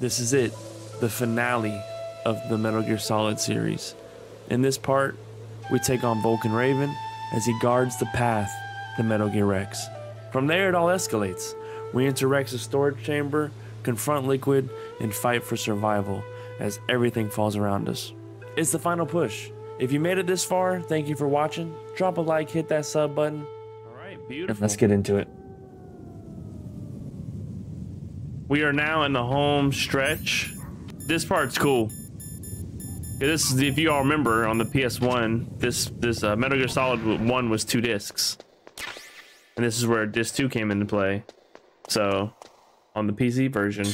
This is it, the finale of the Metal Gear Solid series. In this part, we take on Vulcan Raven as he guards the path to Metal Gear Rex. From there, it all escalates. We enter Rex's storage chamber, confront Liquid, and fight for survival as everything falls around us. It's the final push. If you made it this far, thank you for watching. Drop a like, hit that sub button. All right, beautiful. Let's get into it. We are now in the home stretch. This part's cool. This is, if you all remember, on the PS1, this Metal Gear Solid 1 was 2 discs. And this is where disc 2 came into play. So, on the PC version.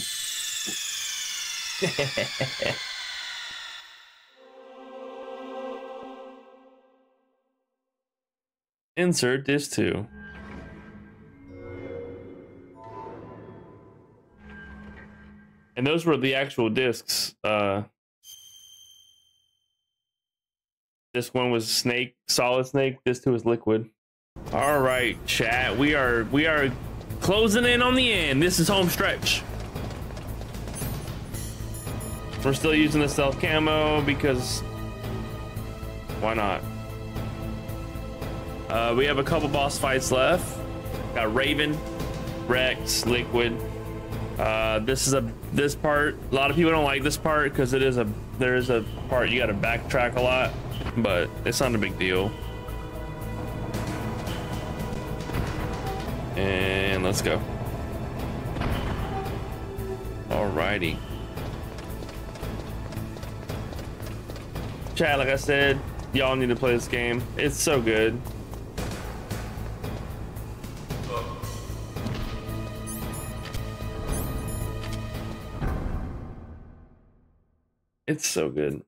Insert disc 2. And those were the actual discs. This one was Snake, Solid Snake. This 2 is Liquid. All right, chat. We are closing in on the end. This is home stretch. We're still using the stealth camo because why not? We have a couple boss fights left. Got Raven, Rex, Liquid. This part. A lot of people don't like this part because there is a part you got to backtrack a lot, but it's not a big deal. And let's go. Alrighty. Chat, like I said, y'all need to play this game. It's so good. It's so good.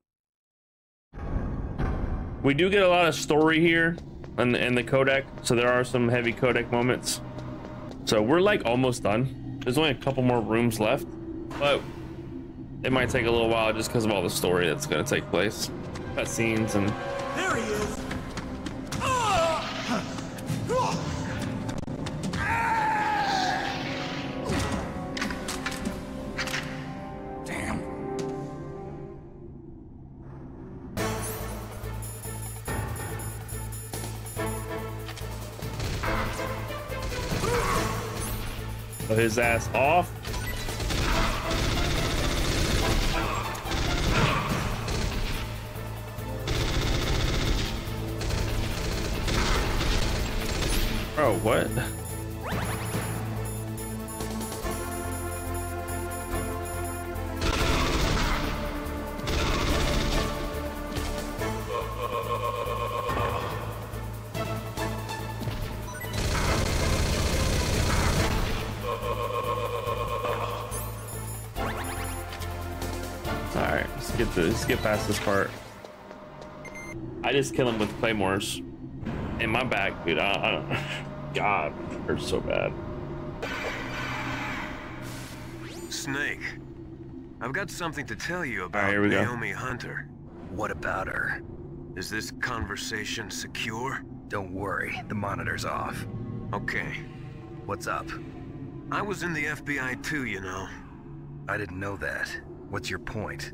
We do get a lot of story here in the codec, so there are some heavy codec moments. So we're like almost done. There's only a couple more rooms left, but it might take a little while just because of all the story that's going to take place. Cutscenes and... There he is! Damn. His ass off. Bro, what? Alright, let's get past this part. I just kill him with claymores in my back, dude. I don't. God, it hurts so bad. Snake, I've got something to tell you about here we go. Naomi Hunter. What about her? Is this conversation secure? Don't worry, the monitor's off. Okay. What's up? I was in the FBI too, you know. I didn't know that. What's your point?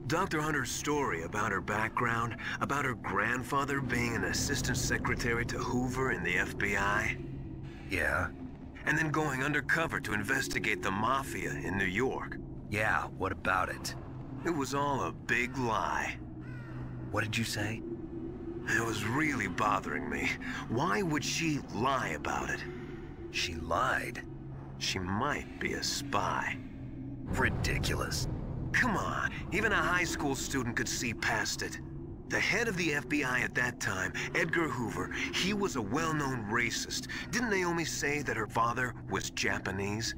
Dr. Hunter's story about her background, about her grandfather being an assistant secretary to Hoover in the FBI. Yeah? And then going undercover to investigate the mafia in New York. Yeah, what about it? It was all a big lie. What did you say? It was really bothering me. Why would she lie about it? She lied. She might be a spy. Ridiculous. Come on, even a high school student could see past it. The head of the FBI at that time, Edgar Hoover, he was a well-known racist. Didn't Naomi say that her father was Japanese?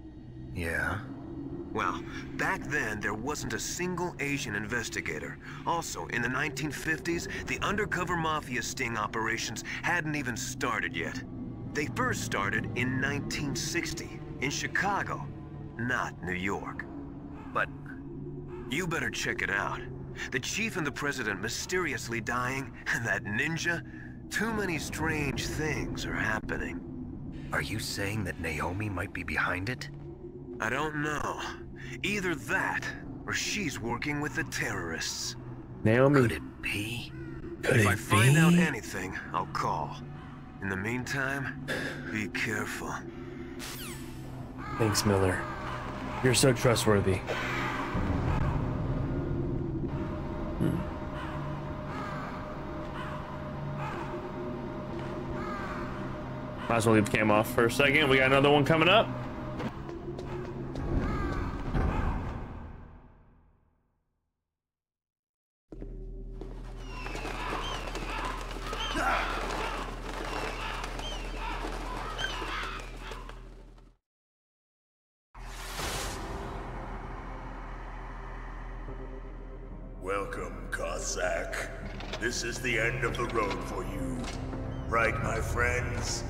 Yeah? Well, back then, there wasn't a single Asian investigator. Also, in the 1950s, the undercover mafia sting operations hadn't even started yet. They first started in 1960, in Chicago, not New York. But you better check it out. The chief and the president mysteriously dying, and that ninja? Too many strange things are happening. are you saying that Naomi might be behind it? I don't know. Either that, or she's working with the terrorists. Naomi. Could it be? If I find out anything, I'll call. In the meantime, be careful. Thanks, Miller. You're so trustworthy. Might as well leave the cam off for a second. We got another one coming up. Welcome, Cossack. This is the end of the road for you. Right, my friends?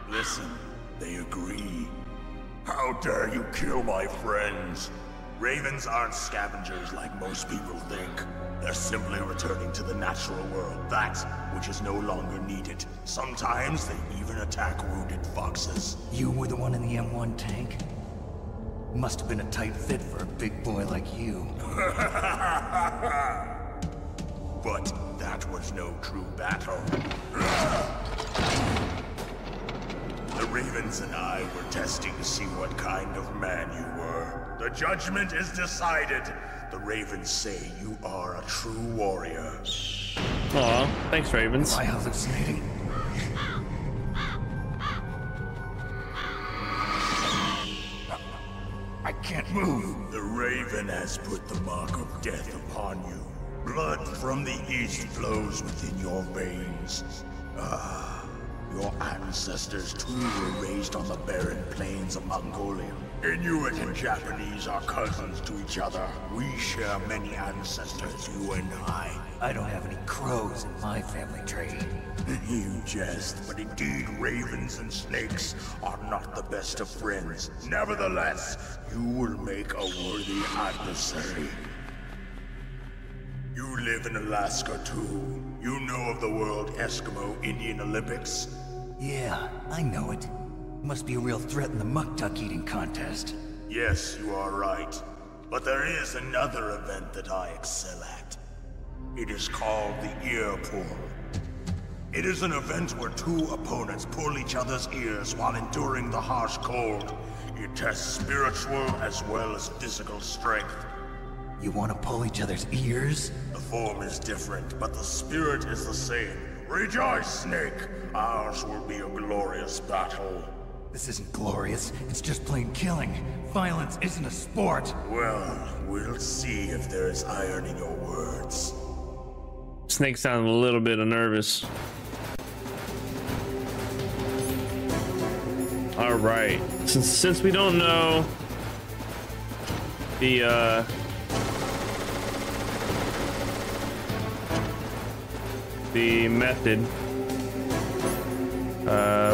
Listen, they agree. How dare you kill my friends? Ravens aren't scavengers like most people think. They're simply returning to the natural world, that which is no longer needed. Sometimes they even attack wounded foxes. You were the one in the M1 tank? Must have been a tight fit for a big boy like you. But that was no true battle. The Ravens and I were testing to see what kind of man you were. The judgment is decided. The Ravens say you are a true warrior. Aw, thanks, Ravens. Am I hallucinating? I can't move. The Raven has put the mark of death upon you. Blood from the east flows within your veins. Your ancestors too were raised on the barren plains of Mongolia. Inuit and Japanese are cousins to each other. We share many ancestors, you and I. I don't have any crows in my family tree. You jest, but indeed ravens and snakes are not the best of friends. Nevertheless, you will make a worthy adversary. You live in Alaska too. You know of the World Eskimo Indian Olympics? Yeah, I know it. Must be a real threat in the muck duck eating contest. Yes, you are right. But there is another event that I excel at. It is called the ear pull. It is an event where two opponents pull each other's ears while enduring the harsh cold. It tests spiritual as well as physical strength. You want to pull each other's ears? The form is different, but the spirit is the same. Rejoice, Snake! Ours will be a glorious battle. This isn't glorious. It's just plain killing. Violence isn't a sport. Well, we'll see if there is iron in your words. Snake sounded a little bit nervous. All right, since we don't know the method,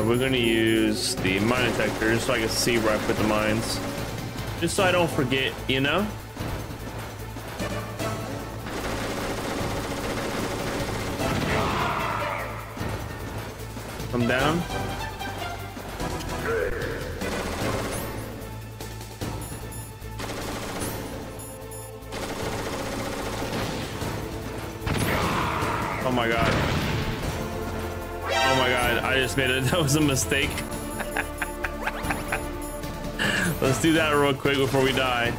we're gonna use the mine detectors so I can see where I put the mines, just so I don't forget, you know. Come down. Oh my god. Oh my god, I just made it. That was a mistake. Let's do that real quick before we die.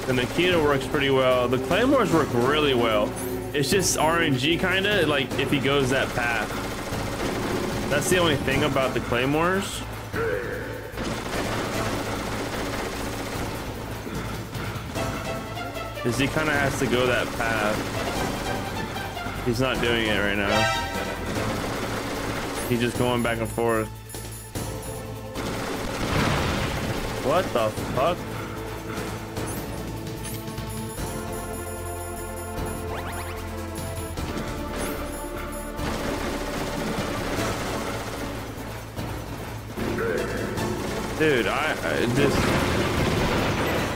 The Nikita works pretty well. The Claymores work really well. It's just RNG kind of, like if he goes that path. That's the only thing about the Claymores. Is he kind of has to go that path. He's not doing it right now. He's just going back and forth. What the fuck? Dude, I just...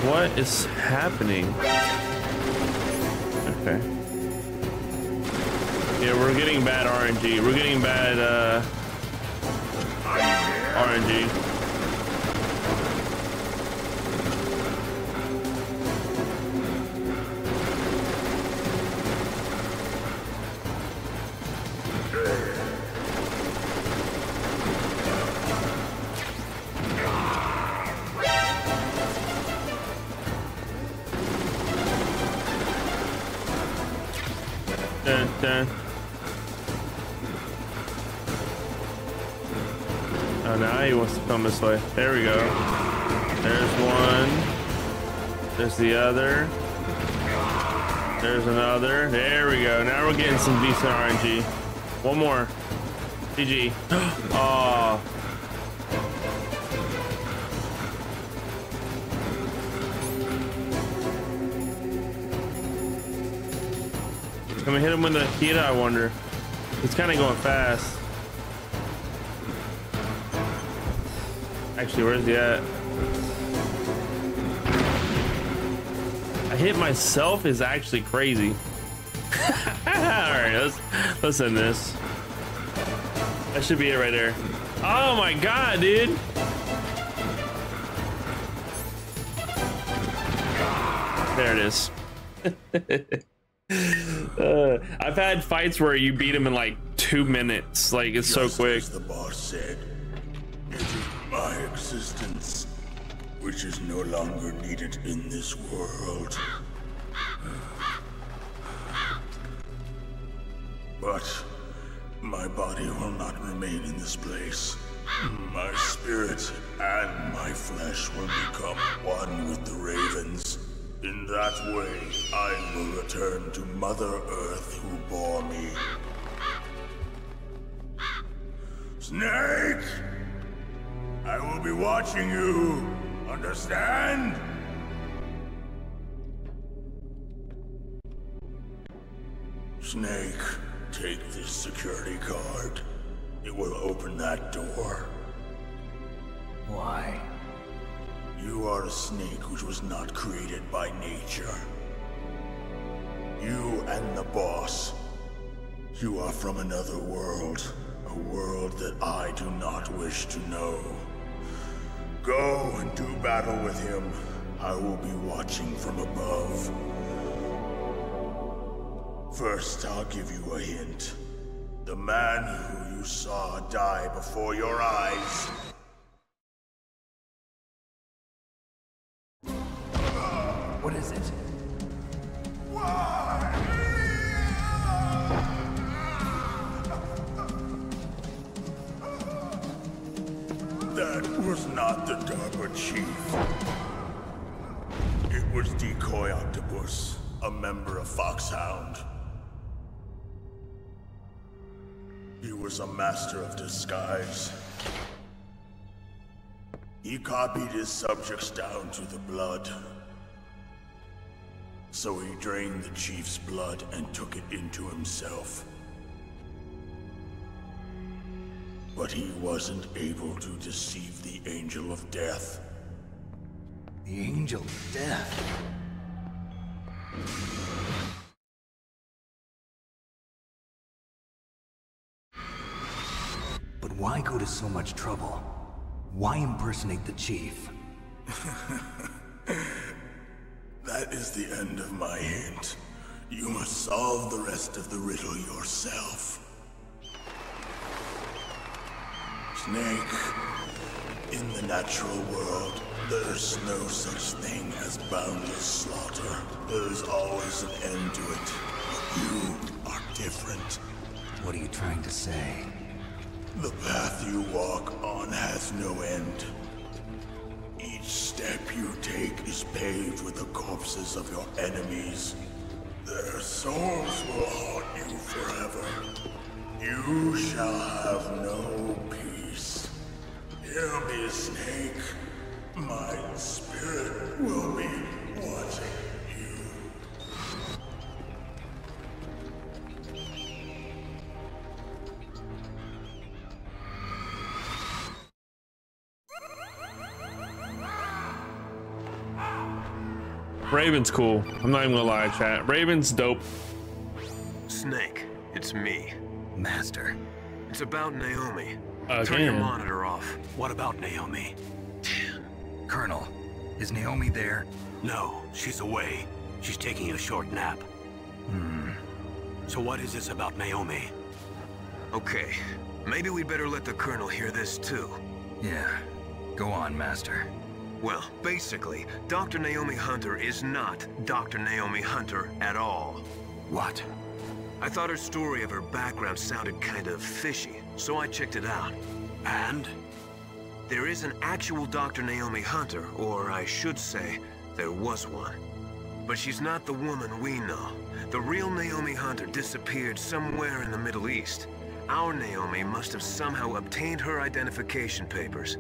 What is happening? Okay. Yeah, we're getting bad RNG. We're getting bad RNG. Dun, dun. Oh, now he wants to come this way. There we go. There's one. There's the other. There's another. There we go. Now we're getting some decent RNG. One more. GG. Oh. Can we hit him with the Hideo, I wonder? He's kind of going fast. Actually, where's he at? I hit myself is actually crazy. Alright, let's end this. That should be it right there. Oh my god, dude! There it is. I've had fights where you beat him in like 2 minutes. Like, it's so quick. As the boss said, it is my existence which is no longer needed in this world. But my body will not remain in this place. My spirit and my flesh will become one with the ravens. In that way, I will return to Mother Earth who bore me. Snake! I will be watching you. Understand? Snake, take this security card. It will open that door. Why? You are a snake which was not created by nature. You and the boss. You are from another world. A world that I do not wish to know. Go and do battle with him. I will be watching from above. First, I'll give you a hint. The man who you saw die before your eyes. What is it? That was not the DARPA chief. It was Decoy Octopus, a member of Foxhound. He was a master of disguise. He copied his subjects down to the blood. So he drained the chief's blood and took it into himself. But he wasn't able to deceive the Angel of Death. The Angel of Death? But why go to so much trouble? Why impersonate the chief? That is the end of my hint. You must solve the rest of the riddle yourself. Snake, in the natural world, there's no such thing as boundless slaughter. There's always an end to it. But you are different. What are you trying to say? The path you walk on has no end. Each step you take is paved with the corpses of your enemies. Their souls will haunt you forever. You shall have no peace. Hear me, Snake. My spirit will be watching you. Raven's cool. I'm not even gonna lie, chat. Raven's dope. Snake, it's me. Master. It's about Naomi. Again. Turn your monitor off. What about Naomi? Colonel, is Naomi there? No, she's away. She's taking a short nap. So what is this about Naomi? Okay, maybe we'd better let the Colonel hear this too. Yeah. Go on, Master. Well, basically, Dr. Naomi Hunter is not Dr. Naomi Hunter at all. What? I thought her story of her background sounded kind of fishy, so I checked it out. And? There is an actual Dr. Naomi Hunter, or I should say, there was one. But she's not the woman we know. The real Naomi Hunter disappeared somewhere in the Middle East. Our Naomi must have somehow obtained her identification papers.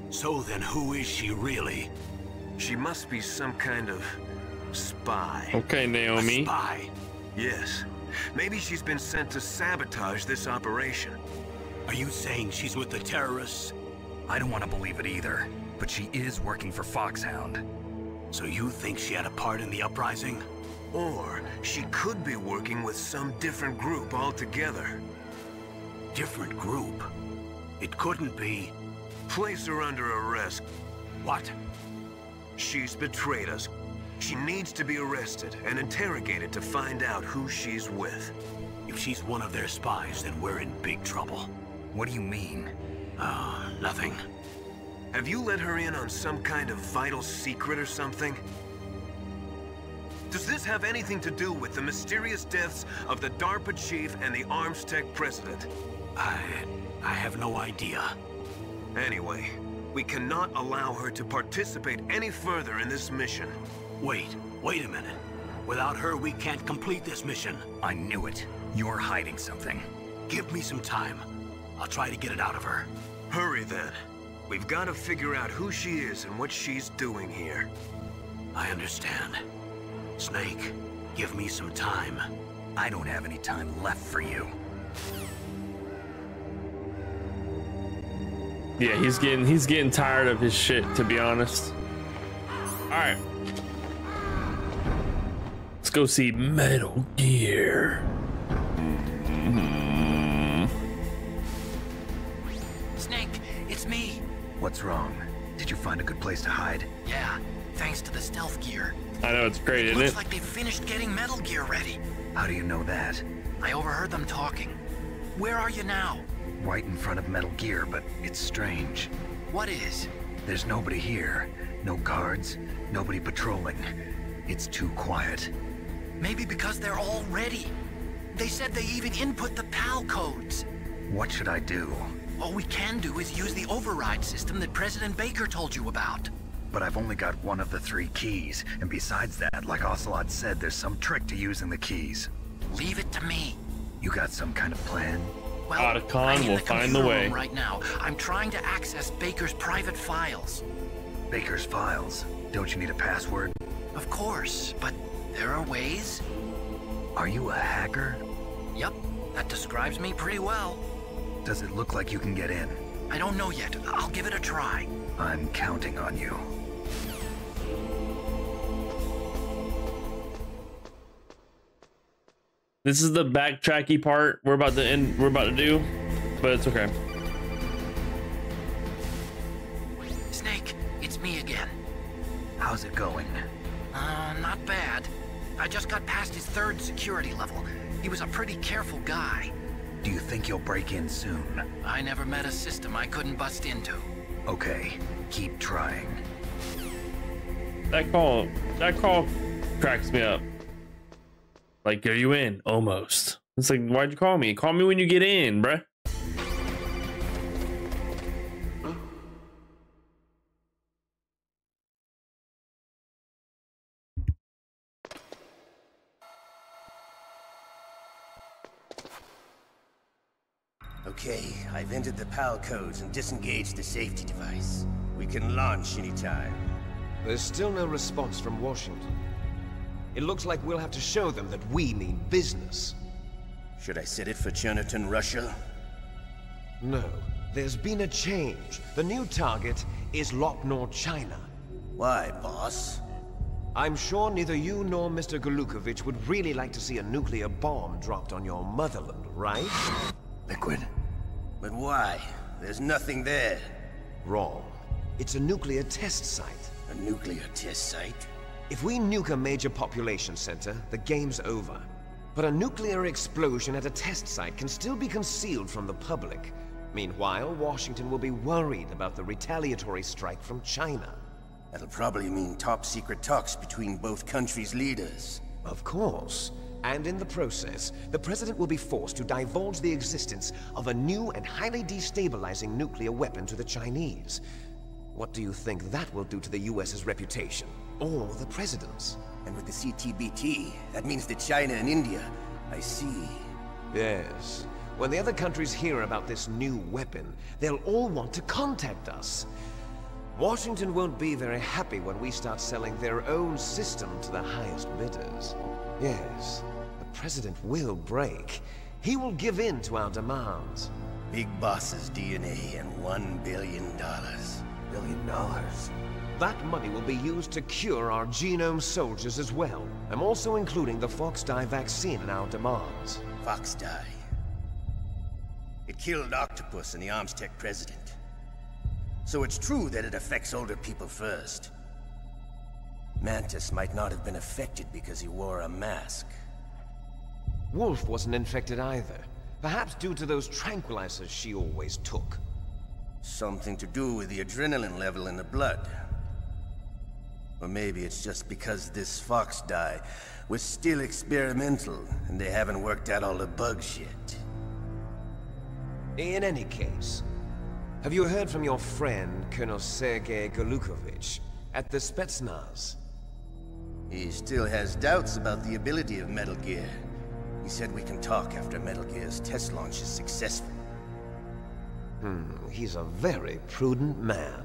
So then who is she really? She must be some kind of spy. Okay, A Naomi. spy? Yes. Maybe she's been sent to sabotage this operation. Are you saying she's with the terrorists? I don't want to believe it either, but she is working for Foxhound. So you think she had a part in the uprising? Or she could be working with some different group altogether. Different group? It couldn't be. Place her under arrest. What? She's betrayed us. She needs to be arrested and interrogated to find out who she's with. If she's one of their spies, then we're in big trouble. What do you mean? Nothing. Have you let her in on some kind of vital secret or something? Does this have anything to do with the mysterious deaths of the DARPA chief and the Armstech president? I have no idea. Anyway, we cannot allow her to participate any further in this mission. Wait a minute. Without her, we can't complete this mission. I knew it. You're hiding something. Give me some time. I'll try to get it out of her. Hurry then. We've got to figure out who she is and what she's doing here. I understand. Snake, give me some time. I don't have any time left for you. Yeah, he's getting tired of his shit, to be honest. Alright. Let's go see Metal Gear. Snake, it's me. What's wrong? Did you find a good place to hide? Yeah, thanks to the stealth gear. I know it's great, isn't Looks it? like they finished getting Metal Gear ready. How do you know that? I overheard them talking. Where are you now? Right in front of Metal Gear, but it's strange. What is? There's nobody here. No guards, nobody patrolling. It's too quiet. Maybe because they're all ready. They said they even input the PAL codes. What should I do? All we can do is use the override system that President Baker told you about. But I've only got one of the 3 keys, and besides that, like Ocelot said, there's some trick to using the keys. Leave it to me. You got some kind of plan? Well, Otacon I'm in will the find the computer way. room right now. I'm trying to access Baker's private files. Baker's files. Don't you need a password? Of course, but there are ways. Are you a hacker? Yep, that describes me pretty well. Does it look like you can get in? I don't know yet. I'll give it a try. I'm counting on you. This is the backtracky part we're about to do, but it's okay. Snake, it's me again. How's it going? Not bad. I just got past his 3rd security level. He was a pretty careful guy. Do you think you'll break in soon? I never met a system I couldn't bust into. Okay, keep trying. That call cracks me up. Like, are you in? Almost. It's like, why'd you call me? Call me when you get in, bruh. Okay, I've entered the PAL codes and disengaged the safety device. We can launch anytime. There's still no response from Washington. It looks like we'll have to show them that we mean business. Should I set it for Cherniton, Russia? No, there's been a change. The new target is Locknor, China. Why, boss? I'm sure neither you nor Mr. Golukovich would really like to see a nuclear bomb dropped on your motherland, right? Liquid. But why? There's nothing there. Wrong. It's a nuclear test site. A nuclear test site? If we nuke a major population center, the game's over. But a nuclear explosion at a test site can still be concealed from the public. Meanwhile, Washington will be worried about the retaliatory strike from China. That'll probably mean top-secret talks between both countries' leaders. Of course. And in the process, the President will be forced to divulge the existence of a new and highly destabilizing nuclear weapon to the Chinese. What do you think that will do to the US's reputation? Or the President's? And with the CTBT, that means that China and India. I see. Yes. When the other countries hear about this new weapon, they'll all want to contact us. Washington won't be very happy when we start selling their own system to the highest bidders. Yes, the President will break. He will give in to our demands. Big Boss's DNA and $1 billion. $1 billion? That money will be used to cure our genome soldiers as well. I'm also including the Fox-Die vaccine in our demands. Fox-Die? It killed Octopus and the Armstech president. So it's true that it affects older people first. Mantis might not have been affected because he wore a mask. Wolf wasn't infected either. Perhaps due to those tranquilizers she always took. Something to do with the adrenaline level in the blood. Or maybe it's just because this Fox-Die was still experimental and they haven't worked out all the bugs yet. In any case, have you heard from your friend, Colonel Sergei Golukovich, at the Spetsnaz? He still has doubts about the ability of Metal Gear. He said we can talk after Metal Gear's test launch is successful. He's a very prudent man.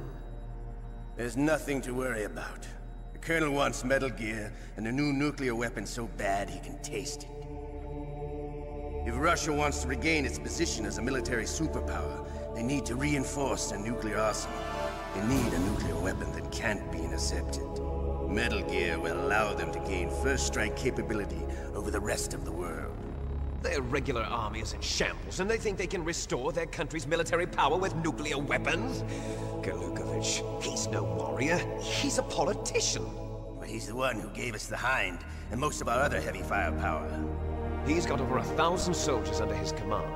There's nothing to worry about. The Colonel wants Metal Gear and a new nuclear weapon so bad he can taste it. If Russia wants to regain its position as a military superpower, they need to reinforce their nuclear arsenal. They need a nuclear weapon that can't be intercepted. Metal Gear will allow them to gain first strike capability over the rest of the world. Their regular army is in shambles, and they think they can restore their country's military power with nuclear weapons? Golukovich, he's no warrior. He's a politician. But he's the one who gave us the Hind and most of our other heavy firepower. He's got over 1,000 soldiers under his command.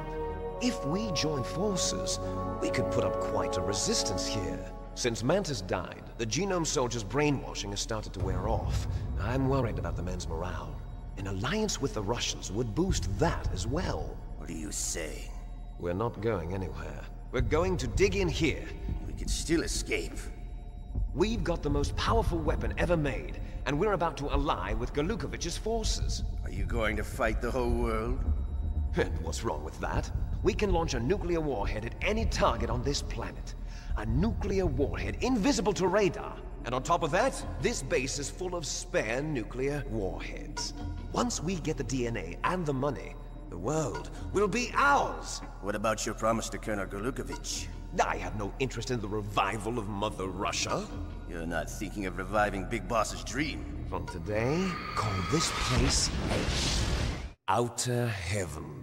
If we join forces, we could put up quite a resistance here. Since Mantis died, the genome soldiers' brainwashing has started to wear off. I'm worried about the men's morale. An alliance with the Russians would boost that as well. What are you saying? We're not going anywhere. We're going to dig in here. We could still escape. We've got the most powerful weapon ever made, and we're about to ally with Golukovich's forces. Are you going to fight the whole world? And what's wrong with that? We can launch a nuclear warhead at any target on this planet. A nuclear warhead invisible to radar. And on top of that, this base is full of spare nuclear warheads. Once we get the DNA and the money, the world will be ours! What about your promise to Colonel Golukovich? I have no interest in the revival of Mother Russia. You're not thinking of reviving Big Boss's dream. From today, call this place Outer Heaven.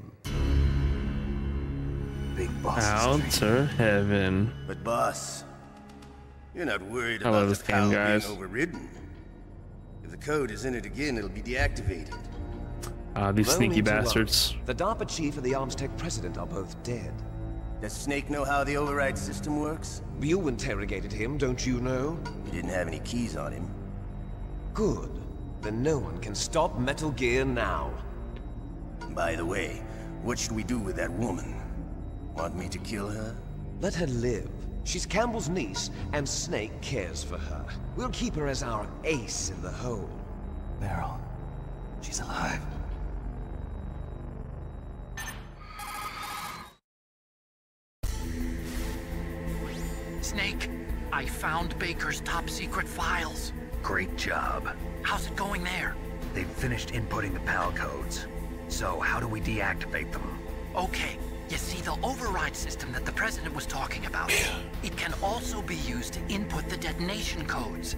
Big Boss's Outer Heaven. But boss, you're not worried I love about this the game, PAL being guys. overridden. If the code is in it again, it'll be deactivated. These No sneaky need to worry. bastards. The DARPA chief and the Armstech president are both dead. Does Snake know how the override system works? You interrogated him, don't you know? He didn't have any keys on him. Good. Then no one can stop Metal Gear now. By the way, what should we do with that woman? Want me to kill her? Let her live. She's Campbell's niece, and Snake cares for her. We'll keep her as our ace in the hole. Meryl, she's alive. Snake, I found Baker's top-secret files. Great job. How's it going there? They've finished inputting the PAL codes. So how do we deactivate them? Okay, you see the override system that the President was talking about? It can also be used to input the detonation codes.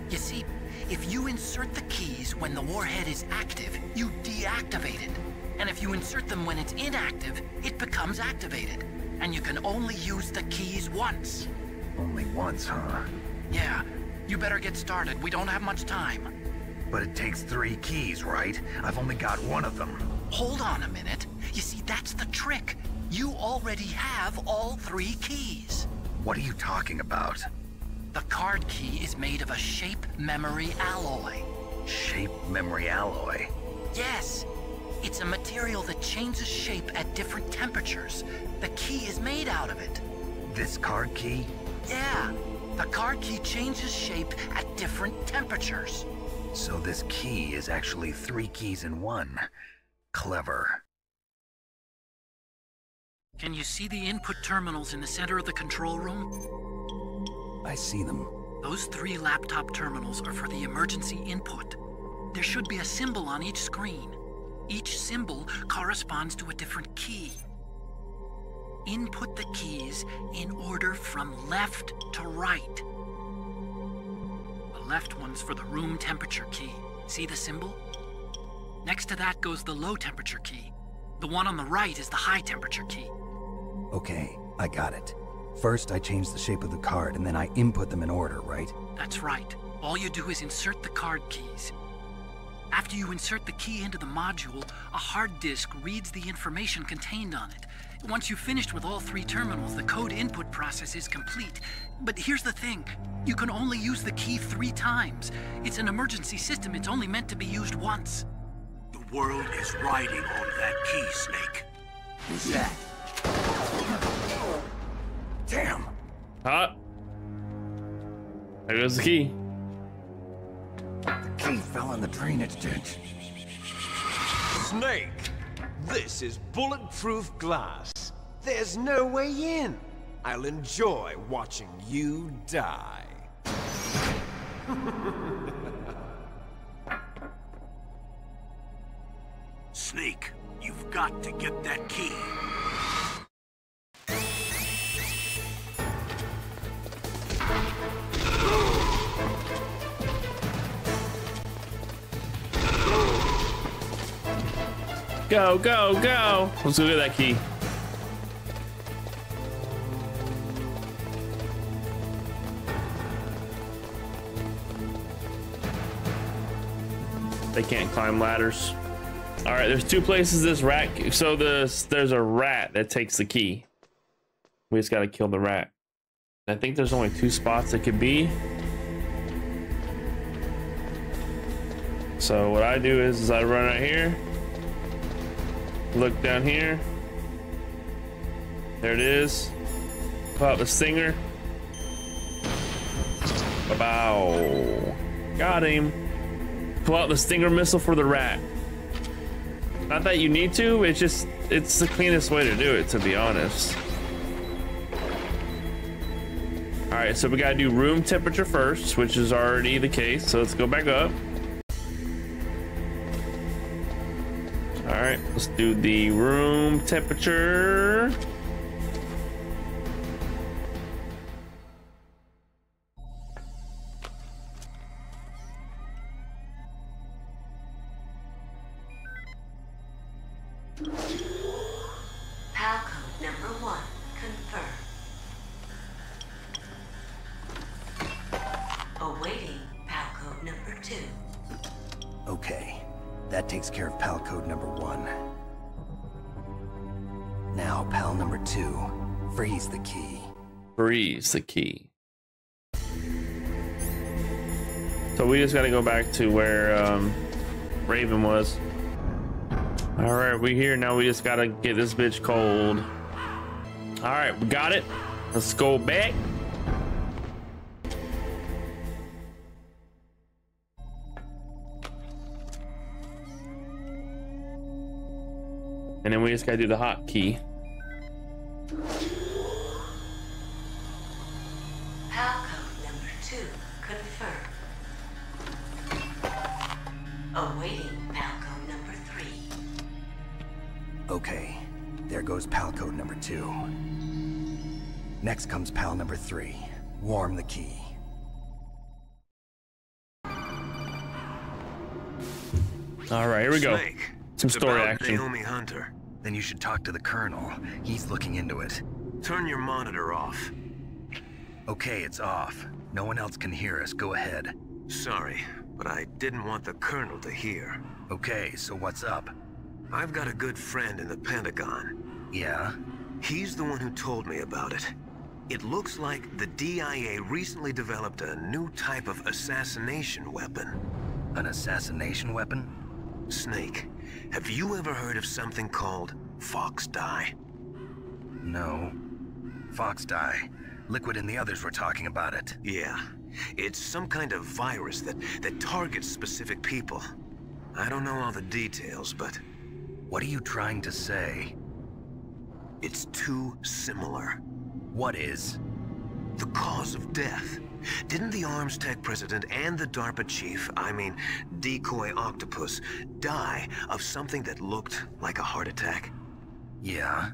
You see, if you insert the keys when the warhead is active, you deactivate it. And if you insert them when it's inactive, it becomes activated. And you can only use the keys once. Only once, huh? Yeah, you better get started. We don't have much time. But it takes 3 keys, right? I've only got 1 of them. Hold on a minute. You see, that's the trick. You already have all 3 keys. What are you talking about? The card key is made of a shape memory alloy. Shape memory alloy? Yes. It's a material that changes shape at different temperatures. The key is made out of it. This card key? Yeah. The card key changes shape at different temperatures. So this key is actually 3 keys in 1. Clever. Can you see the input terminals in the center of the control room? I see them. Those 3 laptop terminals are for the emergency input. There should be a symbol on each screen. Each symbol corresponds to a different key. Input the keys in order from left to right. The left one's for the room temperature key. See the symbol? Next to that goes the low temperature key. The one on the right is the high temperature key. Okay, I got it. First, I change the shape of the card, and then I input them in order, right? That's right. All you do is insert the card keys. After you insert the key into the module, a hard disk reads the information contained on it. Once you've finished with all 3 terminals, the code input process is complete. But here's the thing. You can only use the key 3 times. It's an emergency system. It's only meant to be used once. The world is riding on that key, Snake. Who's that? Damn! Hot. There goes the key. The key fell in the drainage ditch. Snake, this is bulletproof glass. There's no way in. I'll enjoy watching you die. Snake, you've got to get that key. Go, go, go! Let's go get that key. They can't climb ladders. All right, there's 2 places this rat. So there's a rat that takes the key. We just gotta kill the rat. I think there's only 2 spots it could be. So what I do is I run right here. Look down here. There it is. Pull out the stinger. Bow. Got him. Pull out the stinger missile for the rat. Not that you need to, it's the cleanest way to do it, to be honest. All right, so we gotta do room temperature first, which is already the case. So let's go back up. All right, let's do the room temperature. PAL code number 1, confirm. Awaiting PAL code number 2. Okay, that takes care of PAL code number 1. Now, PAL number 2, freeze the key. Freeze the key. So we just gotta go back to where Raven was. All right, we here now. We just gotta get this bitch cold. All right, we got it. Let's go back. And then we just gotta do the hotkey. PAL code number 2, confirm. Awaiting PAL code number 3. Okay, there goes PAL code number 2. Next comes PAL number 3. Warm the key. All right, here we go. Snake, Some it's story about action. Naomi Hunter. Then you should talk to the Colonel. He's looking into it. Turn your monitor off. Okay, it's off. No one else can hear us. Go ahead. Sorry, but I didn't want the Colonel to hear. Okay, so what's up? I've got a good friend in the Pentagon. Yeah? He's the one who told me about it. It looks like the DIA recently developed a new type of assassination weapon. An assassination weapon? Snake, have you ever heard of something called fox dye? No. Fox dye. Liquid and the others were talking about it. Yeah. It's some kind of virus that targets specific people. I don't know all the details, but... What are you trying to say? It's too similar. What is? The cause of death. Didn't the Arms Tech president and the DARPA chief, I mean, Decoy Octopus, die of something that looked like a heart attack? Yeah?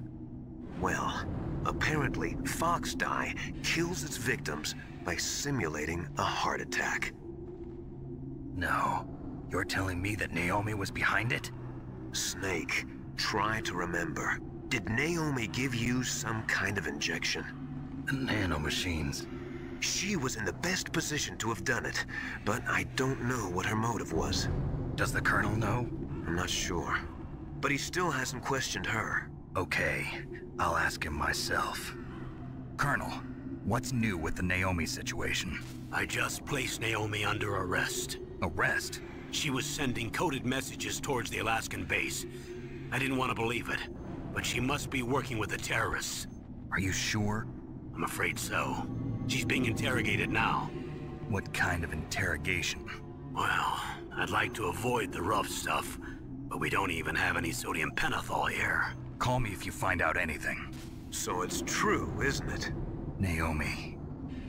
Well, apparently fox dye kills its victims by simulating a heart attack. No. You're telling me that Naomi was behind it? Snake, try to remember. Did Naomi give you some kind of injection? Nanomachines. She was in the best position to have done it, but I don't know what her motive was. Does the Colonel know? I'm not sure. But he still hasn't questioned her. Okay, I'll ask him myself. Colonel, what's new with the Naomi situation? I just placed Naomi under arrest. Arrest? She was sending coded messages towards the Alaskan base. I didn't want to believe it, but she must be working with the terrorists. Are you sure? I'm afraid so. She's being interrogated now. What kind of interrogation? Well, I'd like to avoid the rough stuff, but we don't even have any sodium pentothal here. Call me if you find out anything. So it's true, isn't it? Naomi,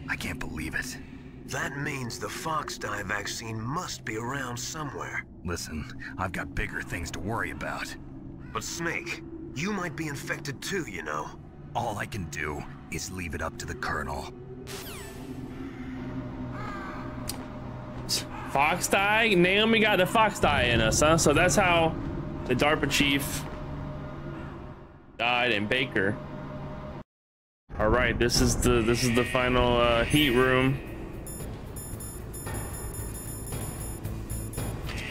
I can't believe it. That means the fox dye vaccine must be around somewhere. Listen, I've got bigger things to worry about. But Snake, you might be infected too, you know. All I can do is leave it up to the Colonel. Fox dye? Naomi got the fox dye in us, huh? So that's how the DARPA chief died in Baker. All right, this is the final heat room.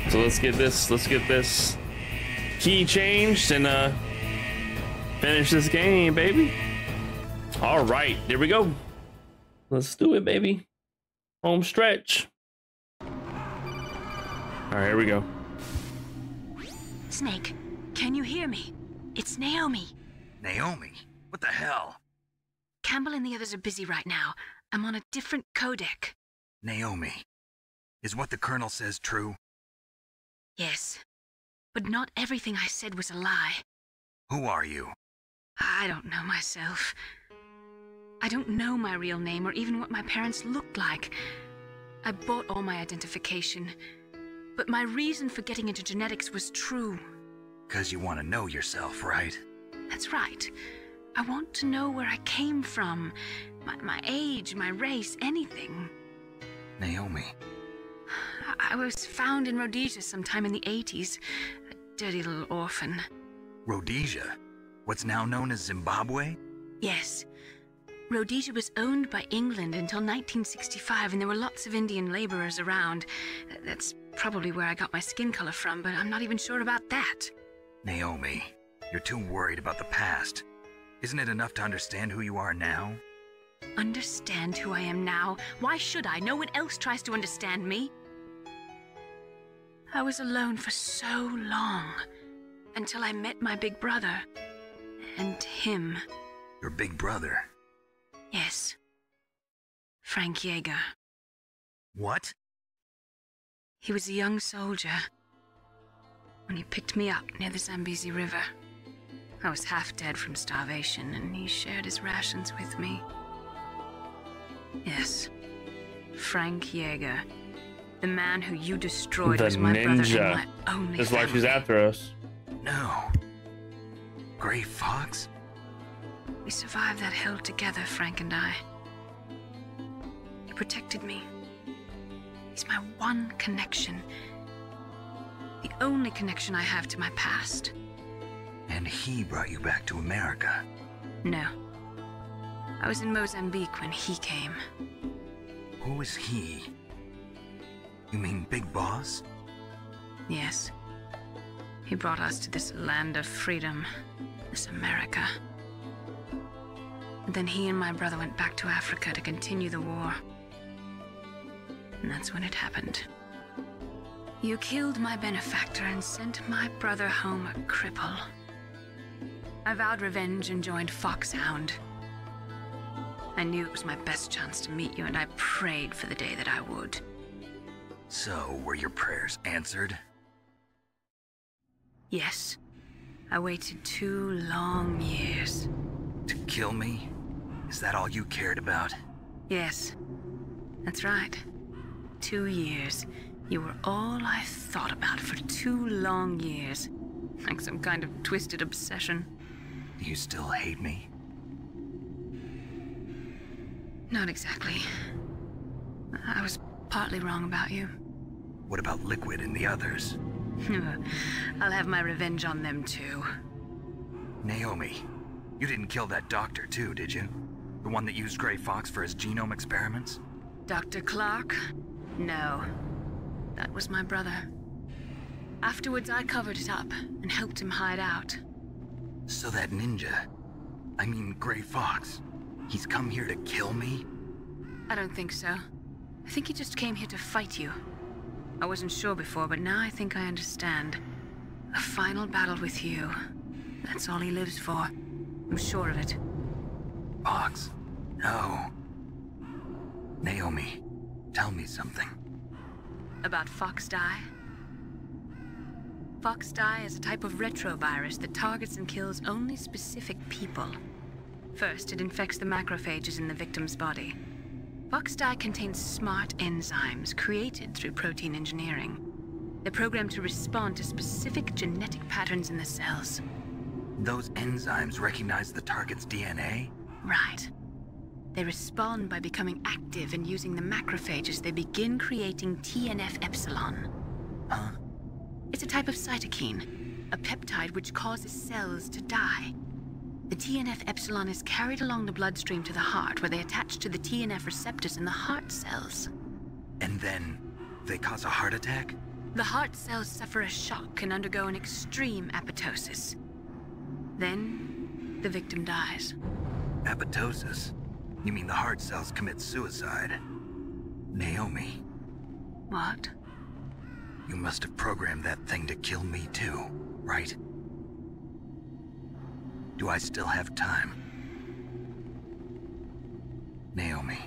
So let's get this key changed and finish this game, baby. All right, there we go. Let's do it, baby. Home stretch. All right, here we go. Snake, can you hear me? It's Naomi. Naomi? What the hell? Campbell and the others are busy right now. I'm on a different codec. Naomi, is what the Colonel says true? Yes, but not everything I said was a lie. Who are you? I don't know myself. I don't know my real name or even what my parents looked like. I bought all my identification, but my reason for getting into genetics was true. 'Cause you want to know yourself, right? That's right. I want to know where I came from, my age, my race, anything. Naomi. I was found in Rhodesia sometime in the 80s, a dirty little orphan. Rhodesia? What's now known as Zimbabwe? Yes. Rhodesia was owned by England until 1965, and there were lots of Indian laborers around. That's probably where I got my skin color from, but I'm not even sure about that. Naomi, you're too worried about the past. Isn't it enough to understand who you are now? Understand who I am now? Why should I? No one else tries to understand me. I was alone for so long, until I met my big brother, and him. Your big brother? Yes. Frank Yeager. What? He was a young soldier when he picked me up near the Zambezi River. I was half dead from starvation, and he shared his rations with me. Yes. Frank Yeager. The man who you destroyed was my brother and my only That's why she's after us. No. Gray Fox? We survived that hell together, Frank and I. He protected me. He's my one connection. The only connection I have to my past. And he brought you back to America? No. I was in Mozambique when he came. Who is he? You mean Big Boss? Yes. He brought us to this land of freedom, this America. And then he and my brother went back to Africa to continue the war. And that's when it happened. You killed my benefactor and sent my brother home a cripple. I vowed revenge and joined Foxhound. I knew it was my best chance to meet you, and I prayed for the day that I would. So, were your prayers answered? Yes. I waited 2 long years. To kill me? Is that all you cared about? Yes. That's right. 2 years. You were all I thought about for 2 long years. Like some kind of twisted obsession. Do you still hate me? Not exactly. I was partly wrong about you. What about Liquid and the others? I'll have my revenge on them too. Naomi, you didn't kill that doctor too, did you? The one that used Gray Fox for his genome experiments? Dr. Clark? No. That was my brother. Afterwards, I covered it up and helped him hide out. So that ninja, I mean Gray Fox, he's come here to kill me? I don't think so. I think he just came here to fight you. I wasn't sure before, but now I think I understand. A final battle with you. That's all he lives for. I'm sure of it. Fox? No. Naomi, tell me something. About Fox Die? Fox Die is a type of retrovirus that targets and kills only specific people. First, it infects the macrophages in the victim's body. Fox Die contains smart enzymes created through protein engineering. They're programmed to respond to specific genetic patterns in the cells. Those enzymes recognize the target's DNA? Right. They respond by becoming active and using the macrophages. They begin creating TNF-epsilon. Huh? It's a type of cytokine, a peptide which causes cells to die. The TNF-epsilon is carried along the bloodstream to the heart, where they attach to the TNF receptors in the heart cells. And then they cause a heart attack? The heart cells suffer a shock and undergo an extreme apoptosis. Then, the victim dies. Apoptosis? You mean the heart cells commit suicide? Naomi. What? You must have programmed that thing to kill me too, right? Do I still have time? Naomi,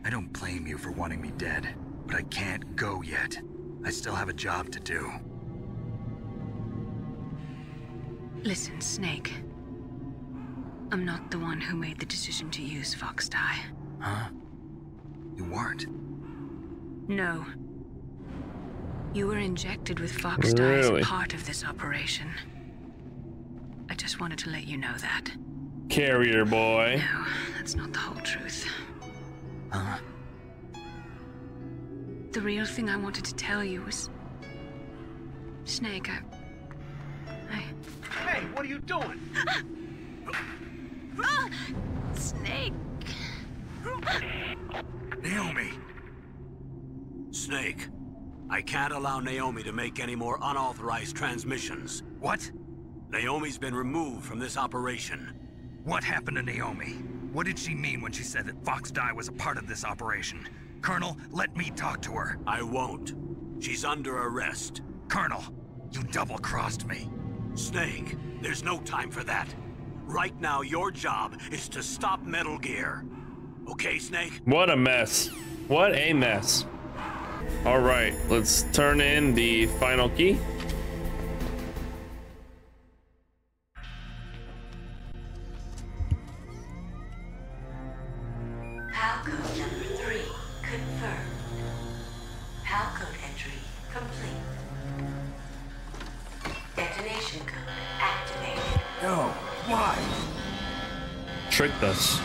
I don't blame you for wanting me dead, but I can't go yet. I still have a job to do. Listen, Snake. I'm not the one who made the decision to use Fox Die. Huh? You weren't? No. You were injected with Fox Die as a part of this operation. I just wanted to let you know that. Carrier boy. No, that's not the whole truth. Huh? The real thing I wanted to tell you was... Snake, I... Hey, what are you doing? Snake! Naomi! Snake, I can't allow Naomi to make any more unauthorized transmissions. What? Naomi's been removed from this operation. What happened to Naomi? What did she mean when she said that Fox Die was a part of this operation? Colonel, let me talk to her. I won't. She's under arrest. Colonel, you double-crossed me. Snake, there's no time for that. Right now, your job is to stop Metal Gear. Okay, Snake? What a mess. What a mess. All right, let's turn in the final key. Palcode number 3 confirmed. Palcode entry complete. Detonation code activated. No, why? Tricked us.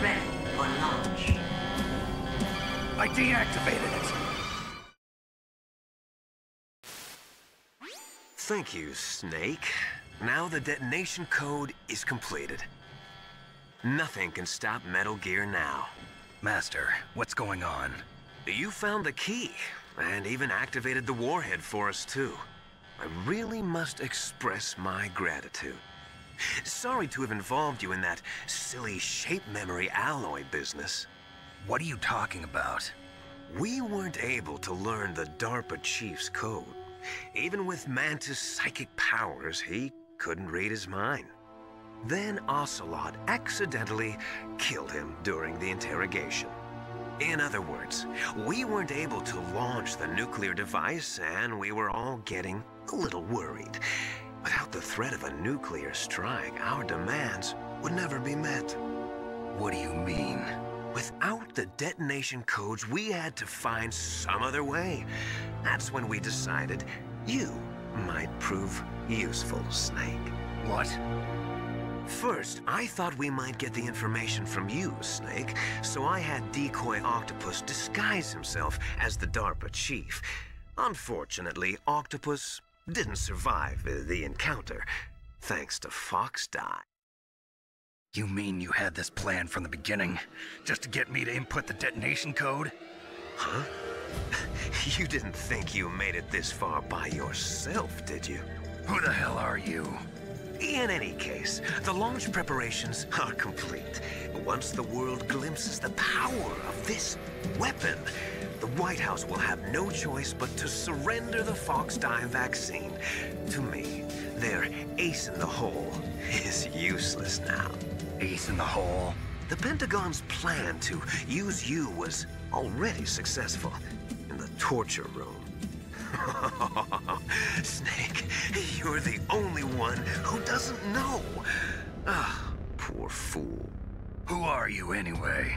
Ready for launch. I deactivated it. Thank you, Snake. Now the detonation code is completed. Nothing can stop Metal Gear now. Master, what's going on? You found the key, and even activated the warhead for us, too. I really must express my gratitude. Sorry to have involved you in that silly shape memory alloy business. What are you talking about? We weren't able to learn the DARPA chief's code. Even with Mantis' psychic powers, he couldn't read his mind. Then Ocelot accidentally killed him during the interrogation. In other words, we weren't able to launch the nuclear device, and we were all getting a little worried. Without the threat of a nuclear strike, our demands would never be met. What do you mean? Without the detonation codes, we had to find some other way. That's when we decided you might prove useful, Snake. What? First, I thought we might get the information from you, Snake, so I had Decoy Octopus disguise himself as the DARPA chief. Unfortunately, Octopus didn't survive the encounter, thanks to Fox Die. You mean you had this plan from the beginning, just to get me to input the detonation code? Huh? You didn't think you made it this far by yourself, did you? Who the hell are you? In any case, the launch preparations are complete. Once the world glimpses the power of this weapon, the White House will have no choice but to surrender the Fox Die vaccine to me. Their ace in the hole is useless now. Ace in the hole? The Pentagon's plan to use you was already successful in the torture room. Snake, you're the only one who doesn't know. Ah, poor fool. Who are you anyway?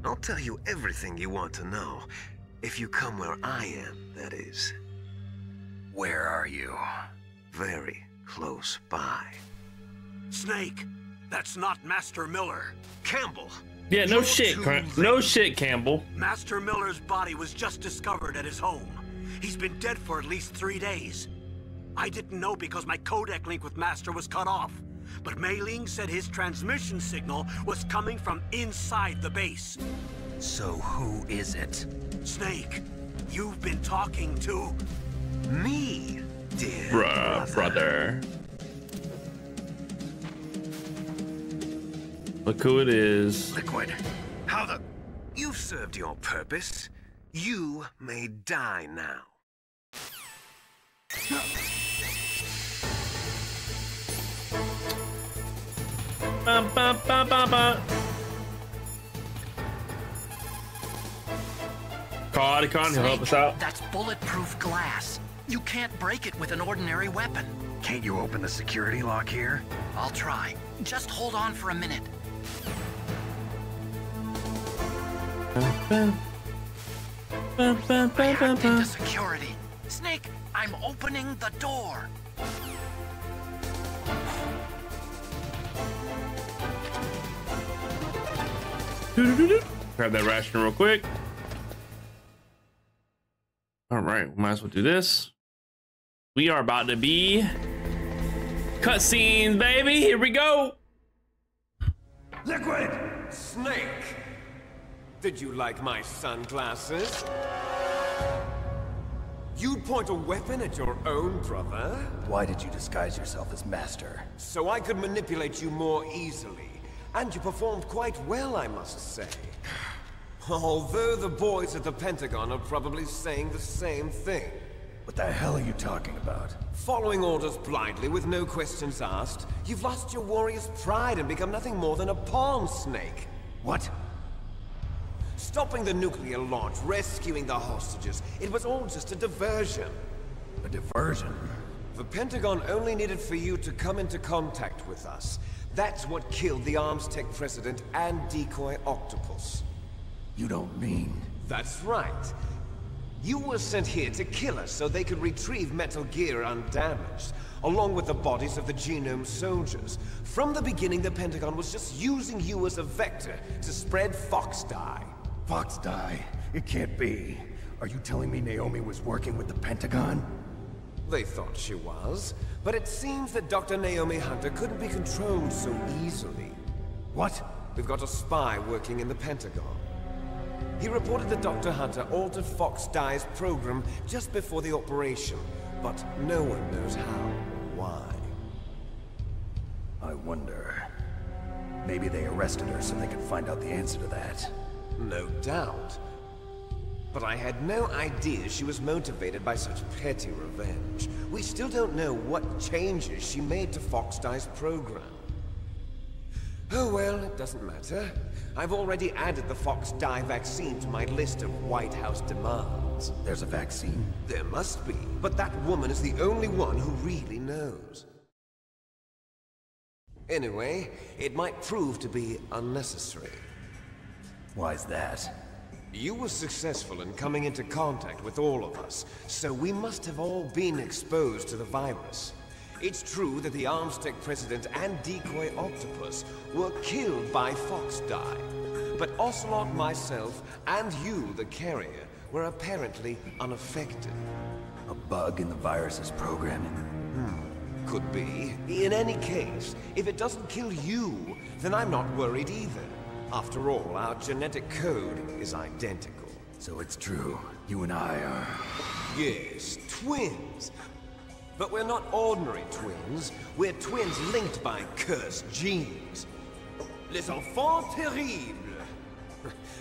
I'll tell you everything you want to know. If you come where I am, that is. Where are you? Very close by. Snake, that's not Master Miller. Campbell. Yeah, no shit, no shit, Campbell. Master Miller's body was just discovered at his home. He's been dead for at least 3 days. I didn't know because my codec link with Master was cut off. But Mei Ling said his transmission signal was coming from inside the base. So who is it? Snake, you've been talking to... me, dear brother. Look who it is. Liquid. How the... You've served your purpose. You may die now. Ba, ba, ba, ba, ba. Cardi, help us out. That's bulletproof glass. You can't break it with an ordinary weapon. Can't you open the security lock here? I'll try. Just hold on for a minute. I hacked into security. Snake, I'm opening the door. Grab that ration real quick. All right, we might as well do this. We are about to be cutscenes, baby. Here we go. Liquid! Snake! Did you like my sunglasses? You'd point a weapon at your own brother? Why did you disguise yourself as Master? So I could manipulate you more easily. And you performed quite well, I must say. Although the boys at the Pentagon are probably saying the same thing. What the hell are you talking about? Following orders blindly with no questions asked, you've lost your warrior's pride and become nothing more than a pawn, Snake. What? Stopping the nuclear launch, rescuing the hostages, it was all just a diversion. A diversion? The Pentagon only needed for you to come into contact with us. That's what killed the Arms Tech president and Decoy Octopus. You don't mean... That's right. You were sent here to kill us so they could retrieve Metal Gear undamaged, along with the bodies of the Genome soldiers. From the beginning, the Pentagon was just using you as a vector to spread Fox Die. Fox Die? It can't be. Are you telling me Naomi was working with the Pentagon? They thought she was, but it seems that Dr. Naomi Hunter couldn't be controlled so easily. What? We've got a spy working in the Pentagon. He reported that Dr. Hunter altered Fox Dye's program just before the operation, but no one knows how or why. I wonder... maybe they arrested her so they could find out the answer to that. No doubt. But I had no idea she was motivated by such petty revenge. We still don't know what changes she made to Fox Dye's program. Oh well, it doesn't matter. I've already added the Fox Dye vaccine to my list of White House demands. There's a vaccine? There must be, but that woman is the only one who really knows. Anyway, it might prove to be unnecessary. Why's that? You were successful in coming into contact with all of us, so we must have all been exposed to the virus. It's true that the Armstec President and Decoy Octopus were killed by Fox Dye, but Ocelot, myself, and you, the carrier, were apparently unaffected. A bug in the virus's programming? Could be. In any case, if it doesn't kill you, then I'm not worried either. After all, our genetic code is identical. So it's true. You and I are... Yes, twins. But we're not ordinary twins. We're twins linked by cursed genes. Les enfants terribles.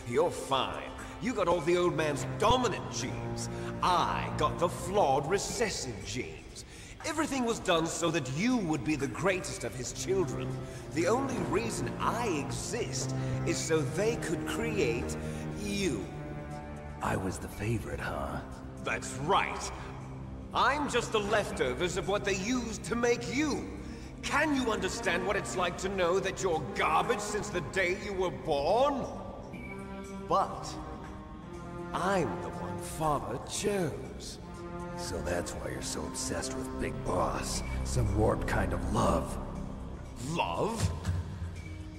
You're fine. You got all the old man's dominant genes. I got the flawed recessive genes. Everything was done so that you would be the greatest of his children. The only reason I exist is so they could create you. I was the favorite, huh? That's right. I'm just the leftovers of what they used to make you. Can you understand what it's like to know that you're garbage since the day you were born? But I'm the one Father chose. So that's why you're so obsessed with Big Boss. Some warped kind of love. Love?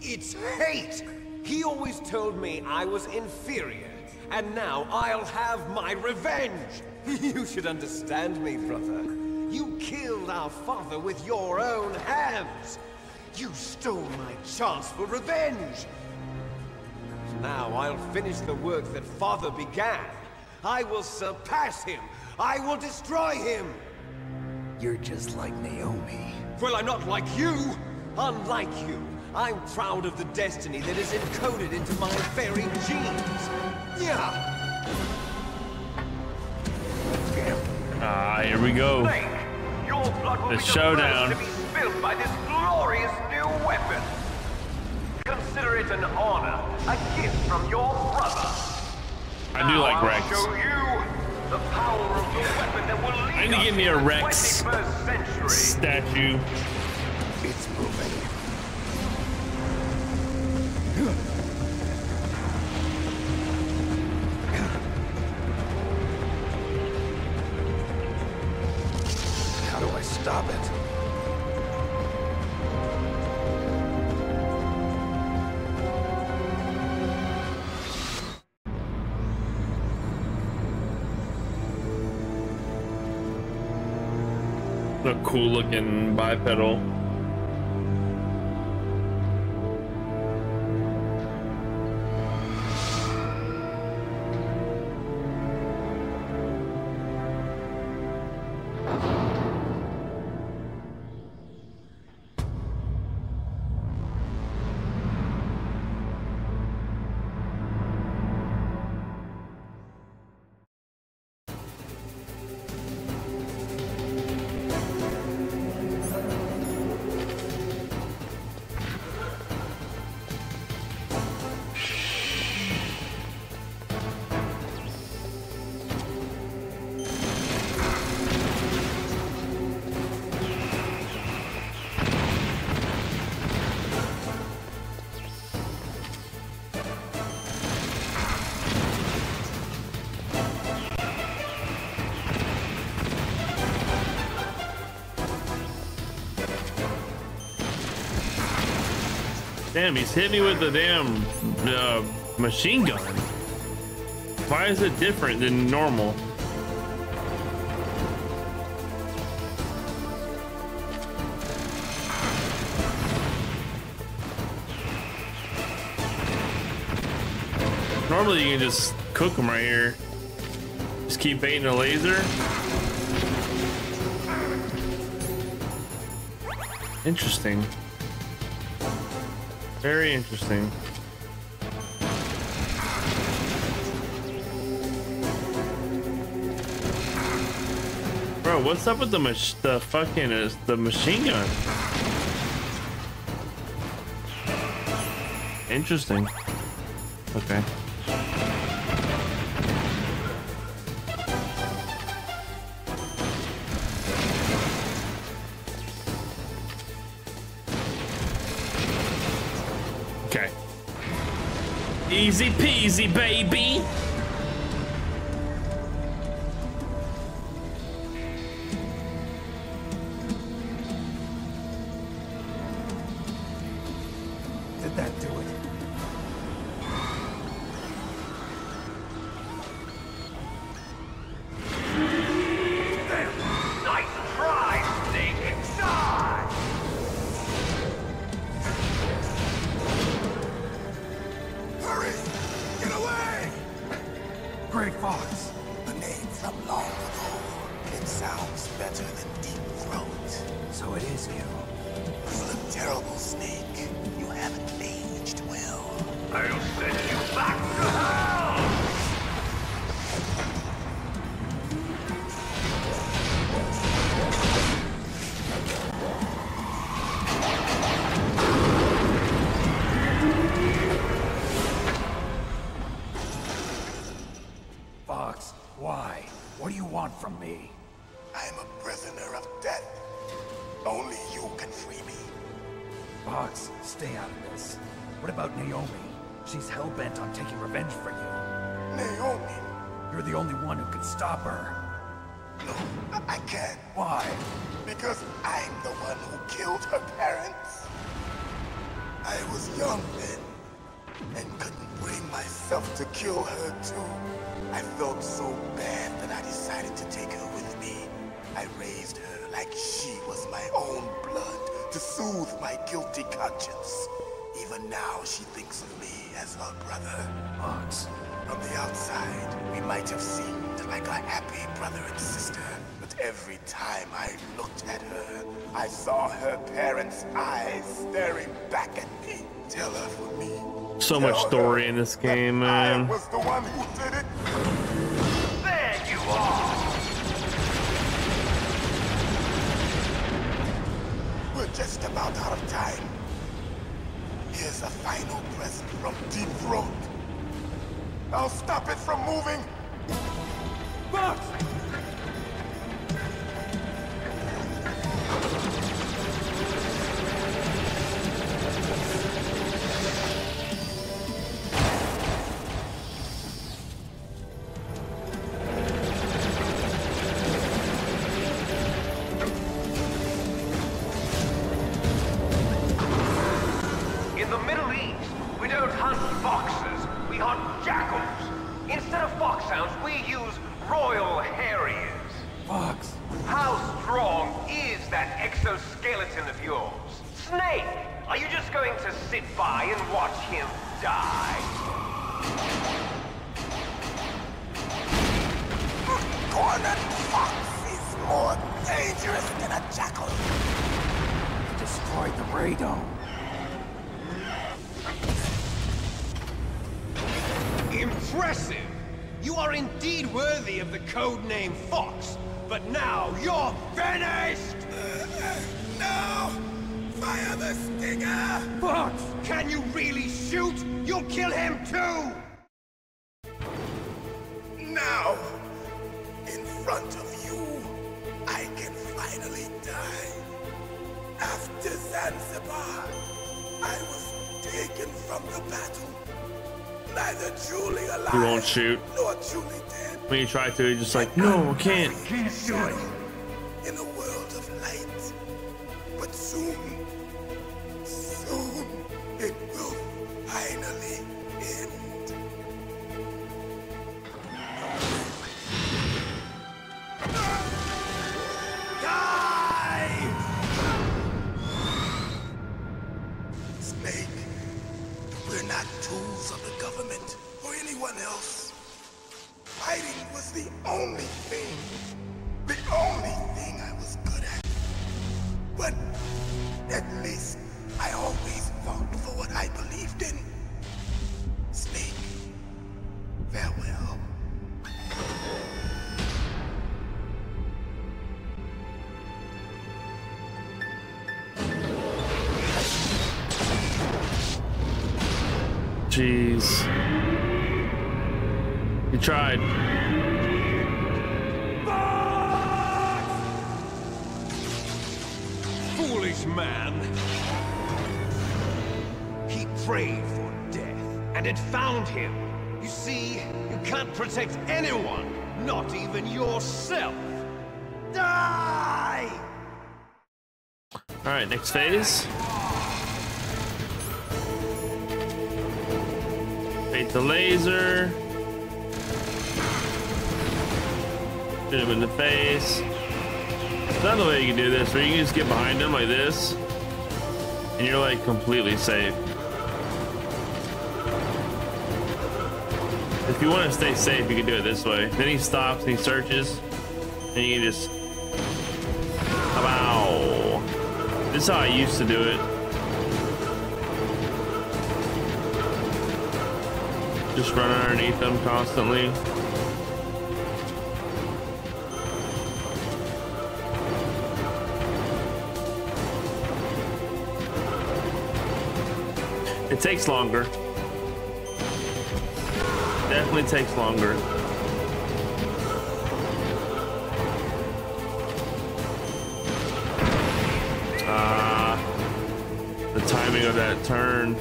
It's hate! He always told me I was inferior, and now I'll have my revenge! You should understand me, brother. You killed our father with your own hands! You stole my chance for revenge! Now I'll finish the work that Father began. I will surpass him! I will destroy him! You're just like Naomi. Well, I'm not like you! Unlike you, I'm proud of the destiny that is encoded into my very genes! Yeah! Here we go. Your blood will The be showdown. The first to be spilled by this glorious new weapon. Consider it an honor, a gift from your brother. I do like Rex. I'll show you the power of the weapon that will lead I need to give me a Rex 21st century. statue. It's moving. How do I stop it? A cool looking bipedal. Damn, he's hit me with the damn machine gun. Why is it different than normal? Normally you can just cook them right here. Just keep baiting the laser. Interesting. Very interesting. Bro, what's up with the machine gun? Interesting. Okay. Okay. Easy peasy, baby. Did that do it? Nice try, Snake! Die! Hurry! Get away! Great Fox. A name from long ago. It sounds better than Deep Throat. So it is you. You look terrible, Snake. You haven't aged well. I'll send you back to hell! Fox, why? What do you want from me? I'm a prisoner of death. Only you can free me. Fox, stay out of this. What about Naomi? She's hell-bent on taking revenge for you. Naomi? You're the only one who can stop her. No, I can't. Why? Because I'm the one who killed her parents. I was young then, and couldn't bring myself to kill her too. I felt so bad that I decided to take her with me. I raised her like she was my own blood to soothe my guilty conscience. Even now, she thinks of me as her brother. Fox. From the outside, we might have seemed like a happy brother and sister, but every time I looked at her, I saw her parents' eyes staring back at me. Tell her for me. So much story in this game, man. I was the one who did it. There you are! We're just about out of time. Here's a final present from Deep Throat. I'll stop it from moving. Fox! In the Middle East, we don't hunt foxes, we hunt jackals. Instead of foxhounds, we use Royal Harriers. Fox! How strong is that exoskeleton of yours? Snake, are you just going to sit by and watch him die? Cornered fox is more dangerous than a jackal. Destroyed the radome. Impressive! You are indeed worthy of the codename Fox, but now you're finished! No! Fire the stinger! Fox! Can you really shoot? You'll kill him too! Now, in front of you, I can finally die. After Zanzibar, I was taken from the battle. Neither truly alive, He won't shoot. nor truly dead. When you try to, he's just like, no, I can't. Can't do it. In a world of light. But soon, it will finally end. Die! Snake, we're not tools of the government or anyone else. Fighting was the only thing I was good at. But at least I always fought for what I believed in. Snake, farewell. Jeez. You tried. Foolish man. He prayed for death, and it found him. You see, you can't protect anyone, not even yourself. Die! Alright, next phase. Bait the laser. Shoot him in the face. There's another way you can do this, where you can just get behind him like this, and you're like completely safe. If you want to stay safe, you can do it this way. Then he stops and he searches, and you can just... Wow. This is how I used to do it. Just run underneath them constantly. It takes longer. Definitely takes longer. The timing of that turn.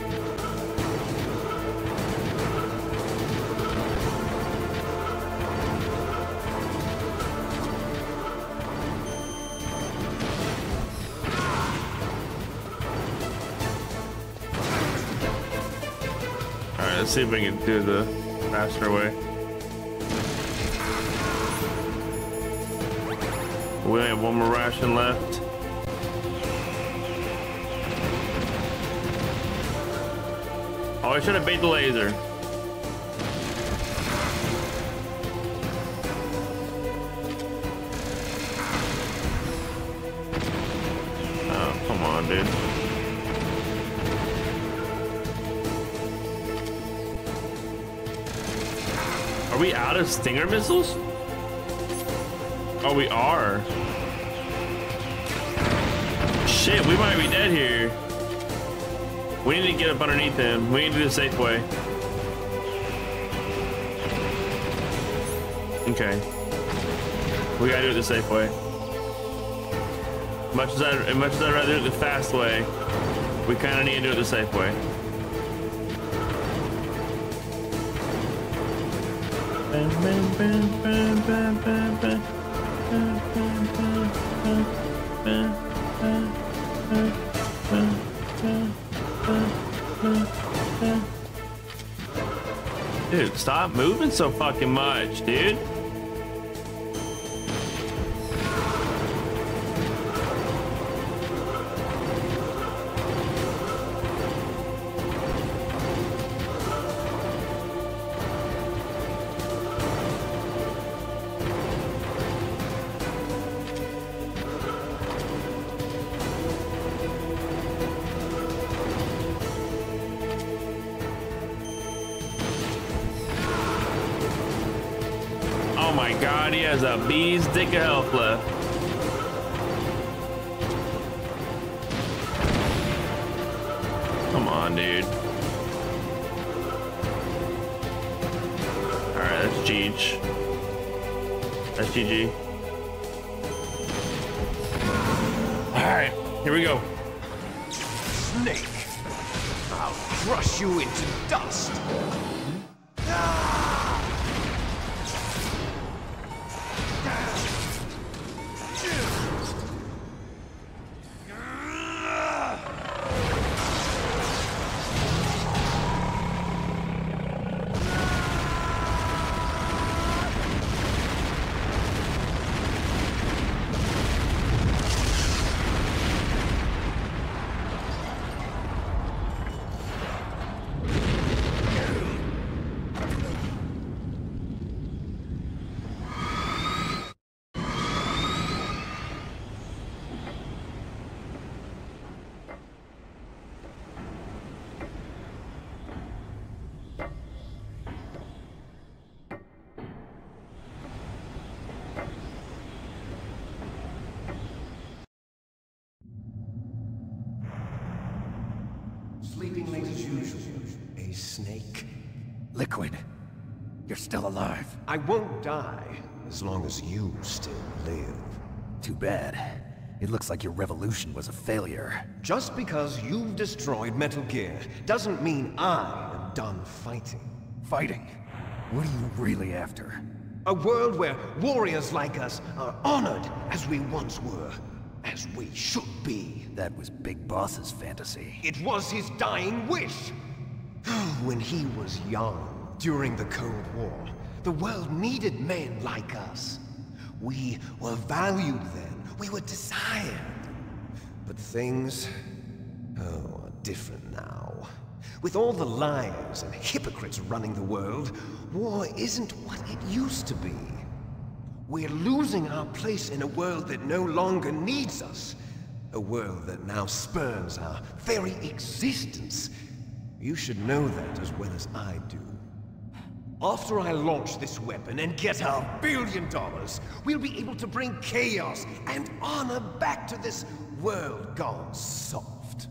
Alright, let's see if we can do the faster way. We only have one more ration left. Oh, I should have bait the laser. Oh, come on, dude. Are we out of Stinger missiles? Oh, we are. Shit, we might be dead here. We need to get up underneath them. We need to do the safe way. Okay. We gotta do it the safe way. Much as I'd rather do it the fast way, we kind of need to do it the safe way. Dude, stop moving so fucking much, dude. Oh my god, he has a bee's dick of health left. Come on, dude. Alright, that's GG. That's GG. Alright, here we go. Snake, I'll crush you into dust. Sleeping late as usual. A snake. Liquid, you're still alive. I won't die as long as you still live. Too bad. It looks like your revolution was a failure. Just because you've destroyed Metal Gear doesn't mean I am done fighting. Fighting? What are you really after? A world where warriors like us are honored as we once were. As we should be. That was Big Boss's fantasy. It was his dying wish. When he was young, during the Cold War, the world needed men like us. We were valued then. We were desired. But things, are different now. With all the liars and hypocrites running the world, war isn't what it used to be. We're losing our place in a world that no longer needs us. A world that now spurns our very existence. You should know that as well as I do. After I launch this weapon and get our $1 billion, we'll be able to bring chaos and honor back to this world gone soft.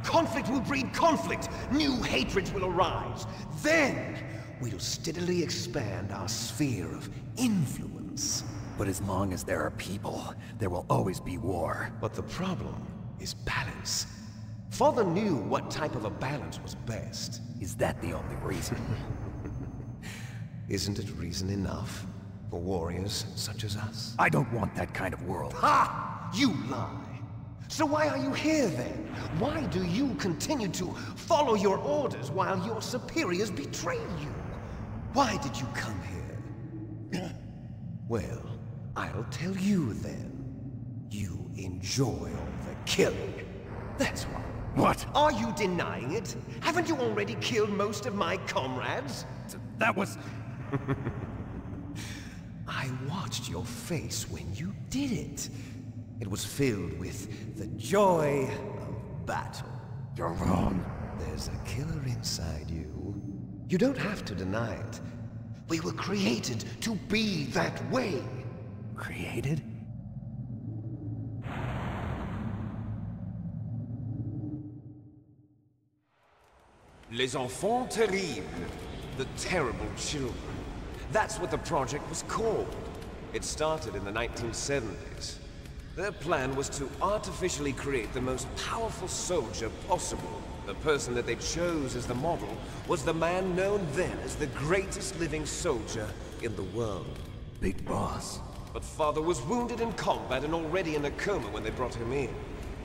Conflict will breed conflict. New hatreds will arise. Then, we'll steadily expand our sphere of influence. But as long as there are people, there will always be war. But the problem is balance. Father knew what type of a balance was best. Is that the only reason? Isn't it reason enough for warriors such as us? I don't want that kind of world. Ha! You lie! So why are you here then? Why do you continue to follow your orders while your superiors betray you? Why did you come here? Well, I'll tell you then. You enjoy all the killing. That's why. What? Are you denying it? Haven't you already killed most of my comrades? That was... I watched your face when you did it. It was filled with the joy of battle. You're wrong. There's a killer inside you. You don't have to deny it. We were created to be that way. Created? Les enfants terribles. The terrible children. That's what the project was called. It started in the 1970s. Their plan was to artificially create the most powerful soldier possible. The person that they chose as the model was the man known then as the greatest living soldier in the world. Big Boss. But Father was wounded in combat and already in a coma when they brought him in.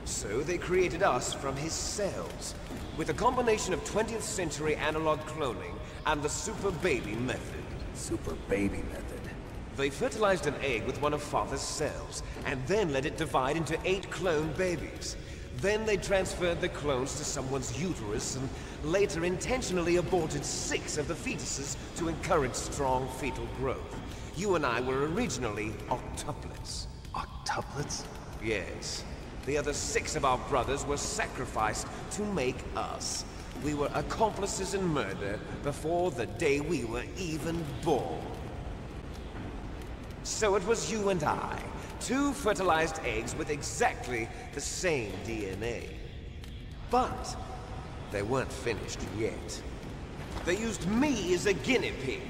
So they created us from his cells, with a combination of 20th century analog cloning and the super baby method. Super baby method. They fertilized an egg with one of Father's cells, and then let it divide into 8 clone babies. Then they transferred the clones to someone's uterus, and later intentionally aborted 6 of the fetuses to encourage strong fetal growth. You and I were originally octuplets. Octuplets? Yes. The other 6 of our brothers were sacrificed to make us. We were accomplices in murder before the day we were even born. So it was you and I, 2 fertilized eggs with exactly the same DNA. But they weren't finished yet. They used me as a guinea pig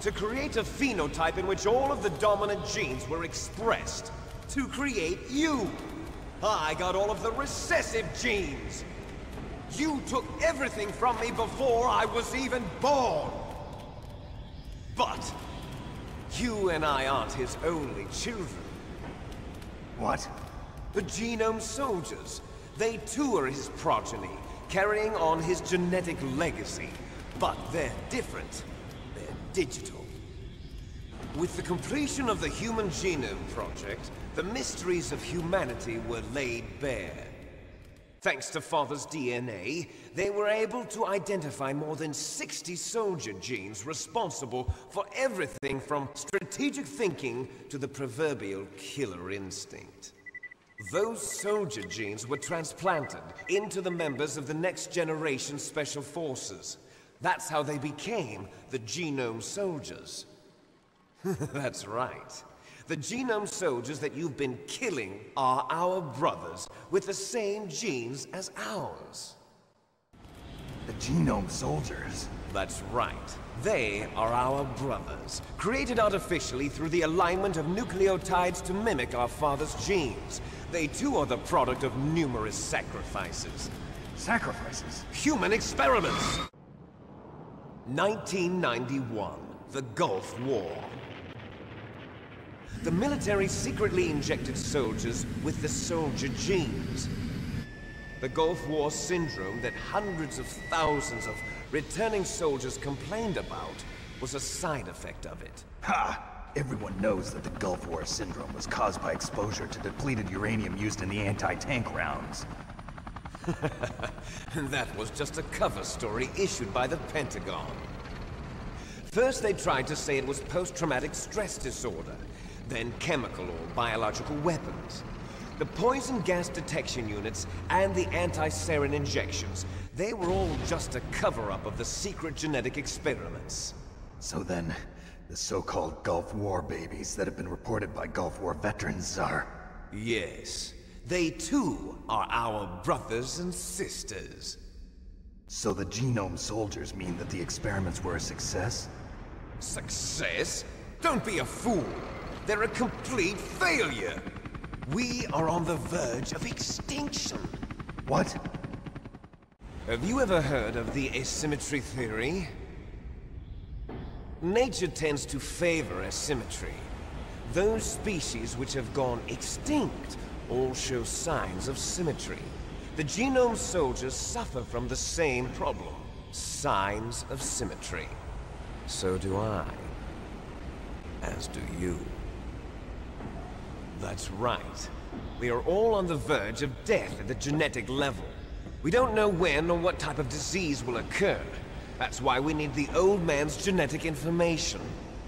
to create a phenotype in which all of the dominant genes were expressed to create you. I got all of the recessive genes. You took everything from me before I was even born. But you and I aren't his only children. What? The Genome Soldiers. They too are his progeny, carrying on his genetic legacy. But they're different. They're digital. With the completion of the Human Genome Project, the mysteries of humanity were laid bare. Thanks to Father's DNA, they were able to identify more than 60 soldier genes responsible for everything from strategic thinking to the proverbial killer instinct. Those soldier genes were transplanted into the members of the next generation Special Forces. That's how they became the Genome Soldiers. That's right. The Genome Soldiers that you've been killing are our brothers, with the same genes as ours. The genome soldiers. That's right. They are our brothers, created artificially through the alignment of nucleotides to mimic our father's genes. They too are the product of numerous sacrifices. Sacrifices? Human experiments! 1991, the Gulf War. The military secretly injected soldiers with the soldier genes. The Gulf War syndrome that hundreds of thousands of returning soldiers complained about was a side effect of it. Ha! Everyone knows that the Gulf War syndrome was caused by exposure to depleted uranium used in the anti-tank rounds. That was just a cover story issued by the Pentagon. First they tried to say it was post-traumatic stress disorder, then chemical or biological weapons. The poison gas detection units and the anti-sarin injections, they were all just a cover-up of the secret genetic experiments. So then, the so-called Gulf War babies that have been reported by Gulf War veterans are... Yes. They too are our brothers and sisters. So the genome soldiers mean that the experiments were a success? Success? Don't be a fool! They're a complete failure! We are on the verge of extinction. What? Have you ever heard of the asymmetry theory? Nature tends to favor asymmetry. Those species which have gone extinct all show signs of symmetry. The genome soldiers suffer from the same problem. Signs of symmetry. So do I. As do you. That's right. We are all on the verge of death at the genetic level. We don't know when or what type of disease will occur. That's why we need the old man's genetic information.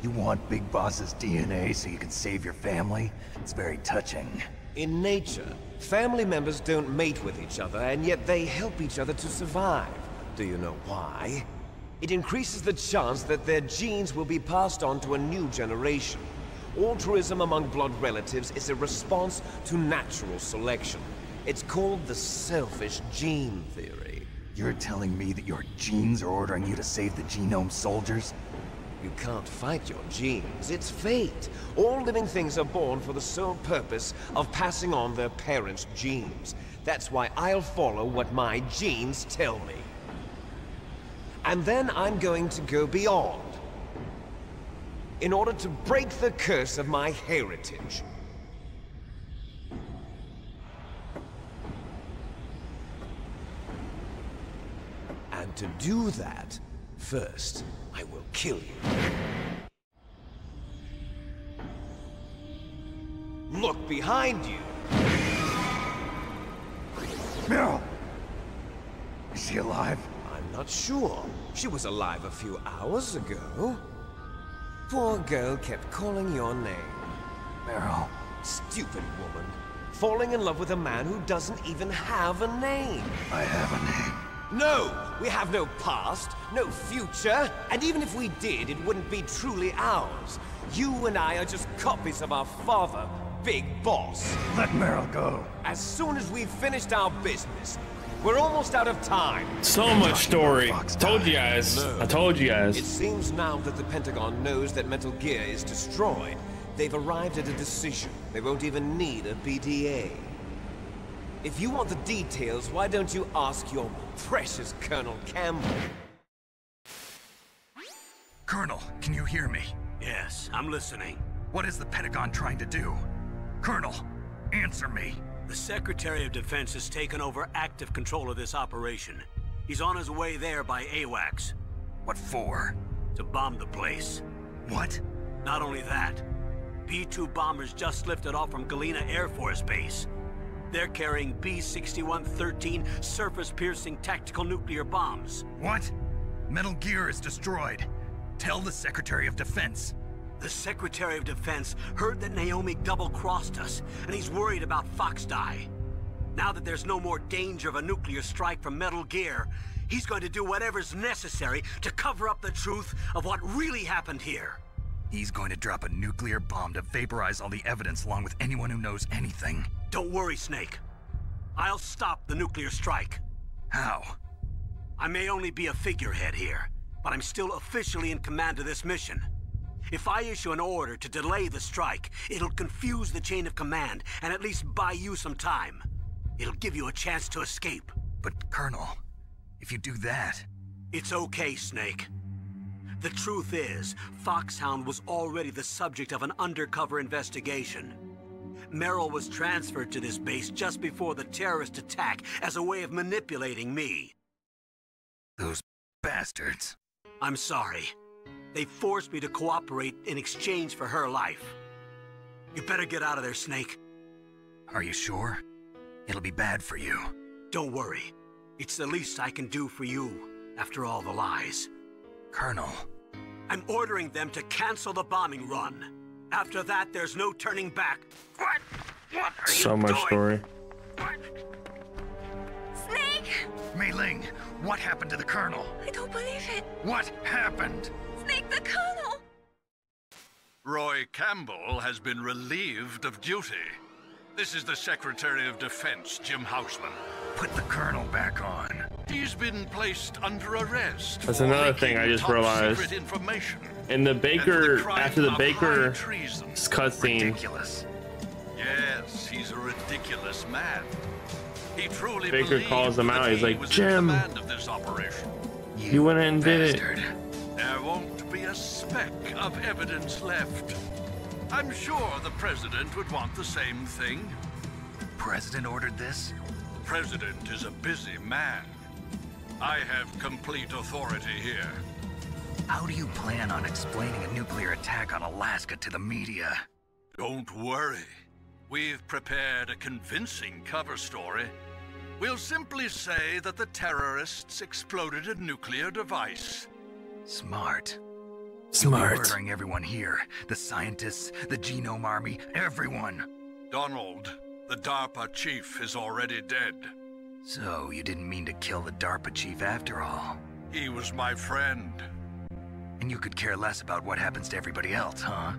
You want Big Boss's DNA so you can save your family? It's very touching. In nature, family members don't mate with each other, and yet they help each other to survive. Do you know why? It increases the chance that their genes will be passed on to a new generation. Altruism among blood relatives is a response to natural selection. It's called the selfish gene theory. You're telling me that your genes are ordering you to save the genome soldiers? You can't fight your genes. It's fate. All living things are born for the sole purpose of passing on their parents' genes. That's why I'll follow what my genes tell me. And then I'm going to go beyond. In order to break the curse of my heritage. And to do that, first, I will kill you. Look behind you! Meryl! Is she alive? I'm not sure. She was alive a few hours ago. Poor girl kept calling your name. Meryl. Stupid woman. Falling in love with a man who doesn't even have a name. I have a name. No! We have no past, no future, and even if we did, it wouldn't be truly ours. You and I are just copies of our father, Big Boss. Let Meryl go. As soon as we've finished our business, we're almost out of time. So much story. Told you guys. No. I told you guys. It seems now that the Pentagon knows that Metal Gear is destroyed. They've arrived at a decision. They won't even need a PDA. If you want the details, why don't you ask your precious Colonel Campbell? Colonel, can you hear me? Yes, I'm listening. What is the Pentagon trying to do? Colonel, answer me. The Secretary of Defense has taken over active control of this operation. He's on his way there by AWACS. What for? To bomb the place. What? Not only that, B-2 bombers just lifted off from Galena Air Force Base. They're carrying B-6113 surface-piercing tactical nuclear bombs. What? Metal Gear is destroyed. Tell the Secretary of Defense. The Secretary of Defense heard that Naomi double-crossed us, and he's worried about Foxdie. Now that there's no more danger of a nuclear strike from Metal Gear, he's going to do whatever's necessary to cover up the truth of what really happened here. He's going to drop a nuclear bomb to vaporize all the evidence along with anyone who knows anything. Don't worry, Snake. I'll stop the nuclear strike. How? I may only be a figurehead here, but I'm still officially in command of this mission. If I issue an order to delay the strike, it'll confuse the chain of command and at least buy you some time. It'll give you a chance to escape. But, Colonel, if you do that... It's okay, Snake. The truth is, Foxhound was already the subject of an undercover investigation. Merrill was transferred to this base just before the terrorist attack as a way of manipulating me. Those bastards. I'm sorry. They forced me to cooperate in exchange for her life. You better get out of there, Snake. Are you sure? It'll be bad for you. Don't worry. It's the least I can do for you, after all the lies. Colonel. I'm ordering them to cancel the bombing run. After that, there's no turning back. What? What are so you much doing? Story. Snake! Mei Ling, what happened to the Colonel? I don't believe it. What happened? Snake, the Colonel! Roy Campbell has been relieved of duty. This is the Secretary of Defense, Jim Houseman. Put the Colonel back on. He's been placed under arrest. That's another thing I just realized. In the Baker, after the Baker cutscene. Ridiculous. Yes, he's a ridiculous man. He truly Baker calls him out. He's like, Jim, of this operation. you went and did it. There won't be a speck of evidence left. I'm sure the President would want the same thing. President ordered this? President is a busy man. I have complete authority here. How do you plan on explaining a nuclear attack on Alaska to the media? Don't worry. We've prepared a convincing cover story. We'll simply say that the terrorists exploded a nuclear device. Smart. Smart. You're murdering everyone here. The scientists, the Genome Army, everyone. Donald, the DARPA chief, is already dead. So, you didn't mean to kill the DARPA chief after all? He was my friend. And you could care less about what happens to everybody else, huh?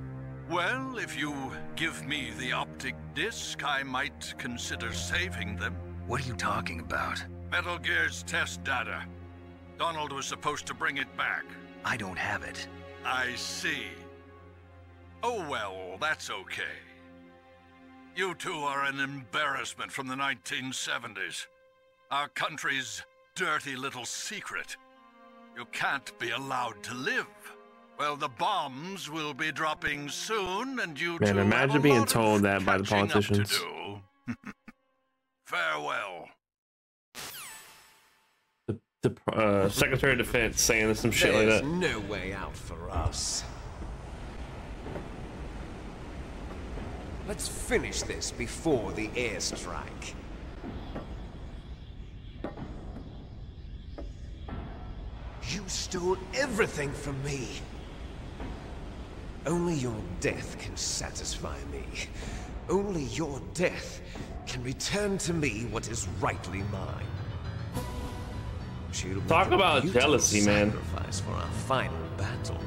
Well, if you give me the optic disc, I might consider saving them. What are you talking about? Metal Gear's test data. Donald was supposed to bring it back. I don't have it. I see. Oh well, that's okay. You two are an embarrassment from the 1970s. Our country's dirty little secret. You can't be allowed to live. Well, the bombs will be dropping soon, and you two imagine being told that by the politicians. Farewell. The Secretary of Defense saying some shit like that. There's no way out for us. Let's finish this before the airstrike. You stole everything from me. Only your death can satisfy me. Only your death can return to me what is rightly mine. Talk about jealousy, man. Sacrifice for our final battle.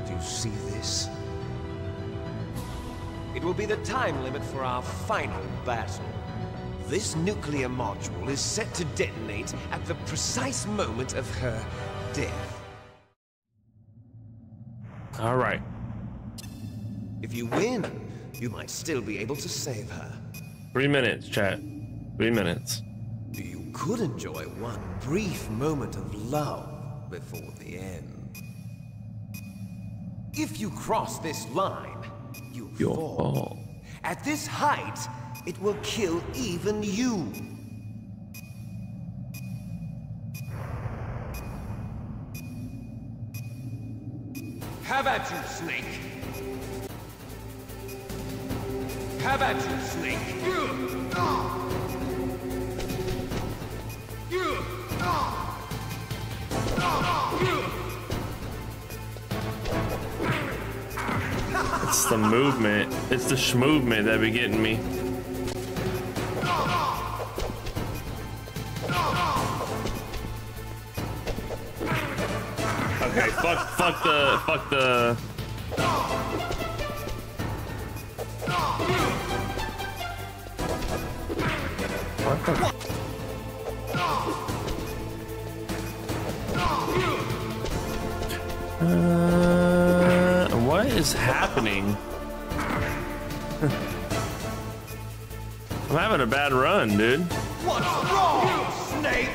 Do you see this? It will be the time limit for our final battle. This nuclear module is set to detonate at the precise moment of her death. All right. If you win, you might still be able to save her. 3 minutes, chat. 3 minutes. You could enjoy one brief moment of love before the end. If you cross this line, you'll fall. At this height, it will kill even you. Have at you, Snake. Have at you, Snake. It's the movement. It's the schmovement that be getting me. Okay, fuck the. What is happening? I'm having a bad run, dude. What's wrong, Snake?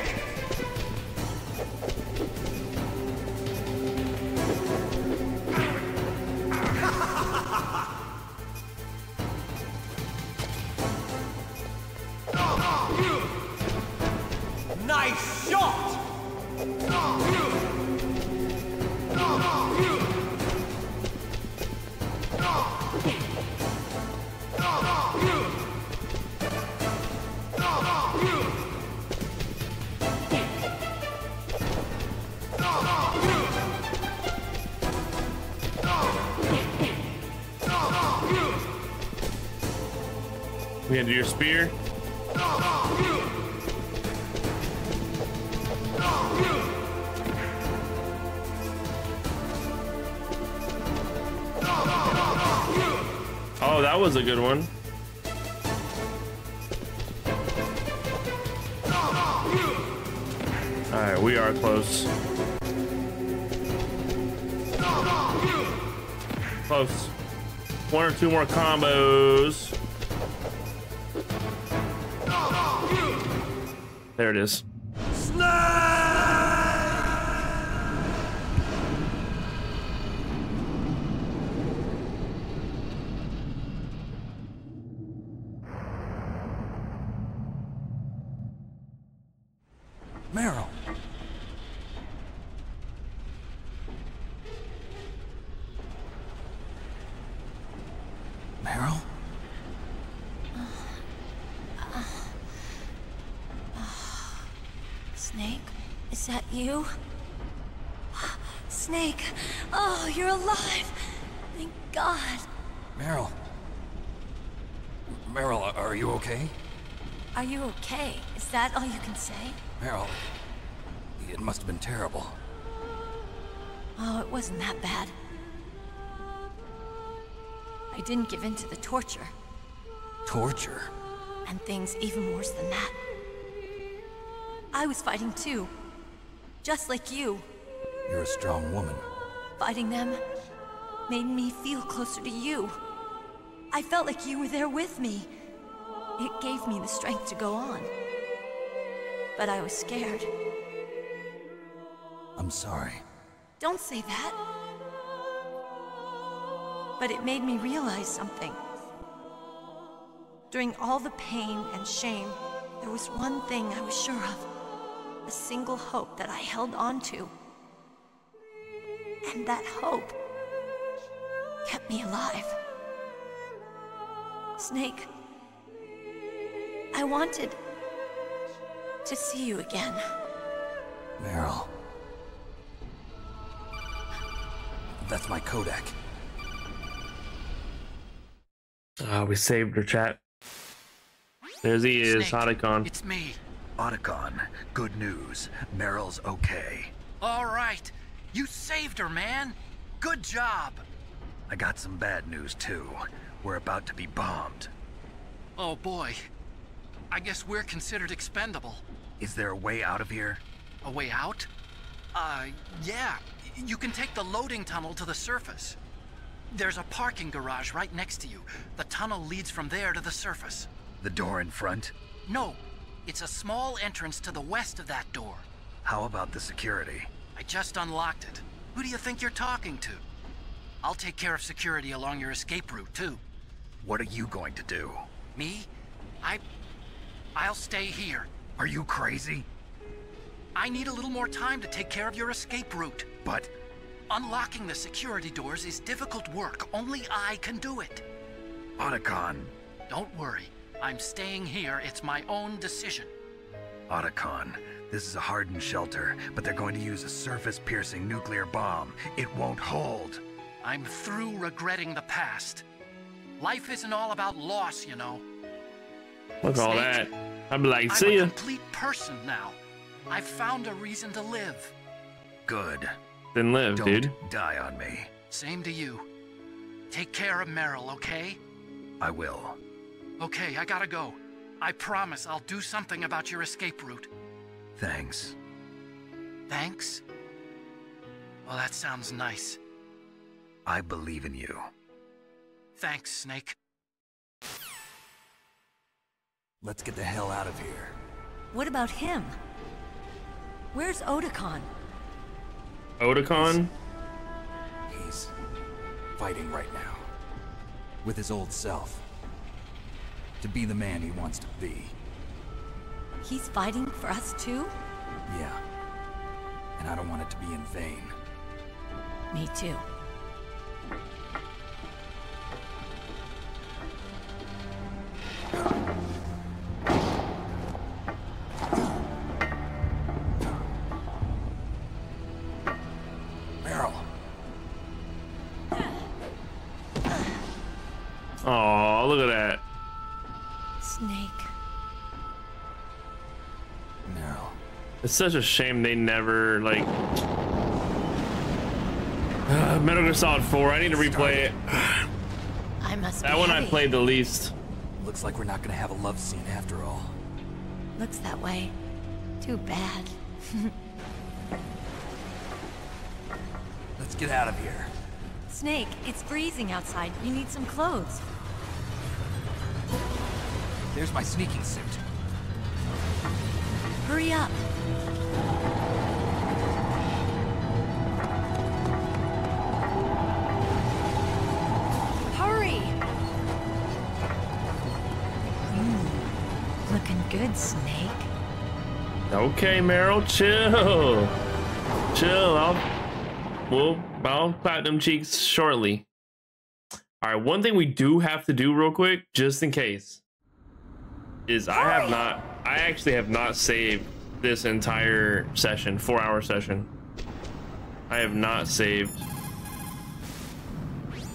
Nice shot! We gonna do your spear? Oh, that was a good one. All right, we are close. Close. One or two more combos. There it is. Meryl. Meryl? Snake, is that you? Snake, oh, you're alive. Thank God. Meryl. Meryl, are you okay? Are you okay? Is that all you can say? Meryl, it must have been terrible. Oh, it wasn't that bad. I didn't give in to the torture. Torture? And things even worse than that. I was fighting too. Just like you. You're a strong woman. Fighting them made me feel closer to you. I felt like you were there with me. It gave me the strength to go on. But I was scared. I'm sorry. Don't say that. But it made me realize something. During all the pain and shame, there was one thing I was sure of. A single hope that I held on to. And that hope kept me alive. Snake, I wanted to see you again. Meryl. That's my Kodak. We saved her, chat. There he is, Otacon. It's me. Otacon, good news. Meryl's okay. All right. You saved her, man. Good job. I got some bad news, too. We're about to be bombed. Oh, boy. I guess we're considered expendable. Is there a way out of here? A way out? Yeah. You can take the loading tunnel to the surface. There's a parking garage right next to you. The tunnel leads from there to the surface. The door in front? No. It's a small entrance to the west of that door. How about the security? I just unlocked it. Who do you think you're talking to? I'll take care of security along your escape route, too. What are you going to do? Me? I'll stay here. Are you crazy? I need a little more time to take care of your escape route. But... unlocking the security doors is difficult work. Only I can do it. Otacon. Don't worry. I'm staying here. It's my own decision. Otacon, this is a hardened shelter, but they're going to use a surface-piercing nuclear bomb. It won't hold. I'm through regretting the past. Life isn't all about loss, you know. Look at all that. I'd be like, I'm see ya. a complete person now. I've found a reason to live. Good. Then live, Don't dude. die on me. Same to you. Take care of Meryl, okay? I will. Okay, I gotta go. I promise I'll do something about your escape route. Thanks. Thanks? Well, that sounds nice. I believe in you. Thanks, Snake. Let's get the hell out of here. What about him? Where's Otacon? Otacon? He's fighting right now. With his old self. To be the man he wants to be. He's fighting for us too? Yeah. And I don't want it to be in vain. Me too. Meryl. Oh, look at that. Snake. No. It's such a shame they never, like... Metal Gear Solid 4, I need to replay it. I must That be one heavy. I played the least. Looks like we're not gonna have a love scene after all. Looks that way. Too bad. Let's get out of here. Snake, it's freezing outside. You need some clothes. There's my sneaking suit. Hurry up. Hurry! Looking good, Snake. Okay, Meryl, chill. Chill, I'll clap them cheeks shortly. All right, one thing we do have to do real quick, just in case, is I actually have not saved this entire session, 4-hour session. I have not saved.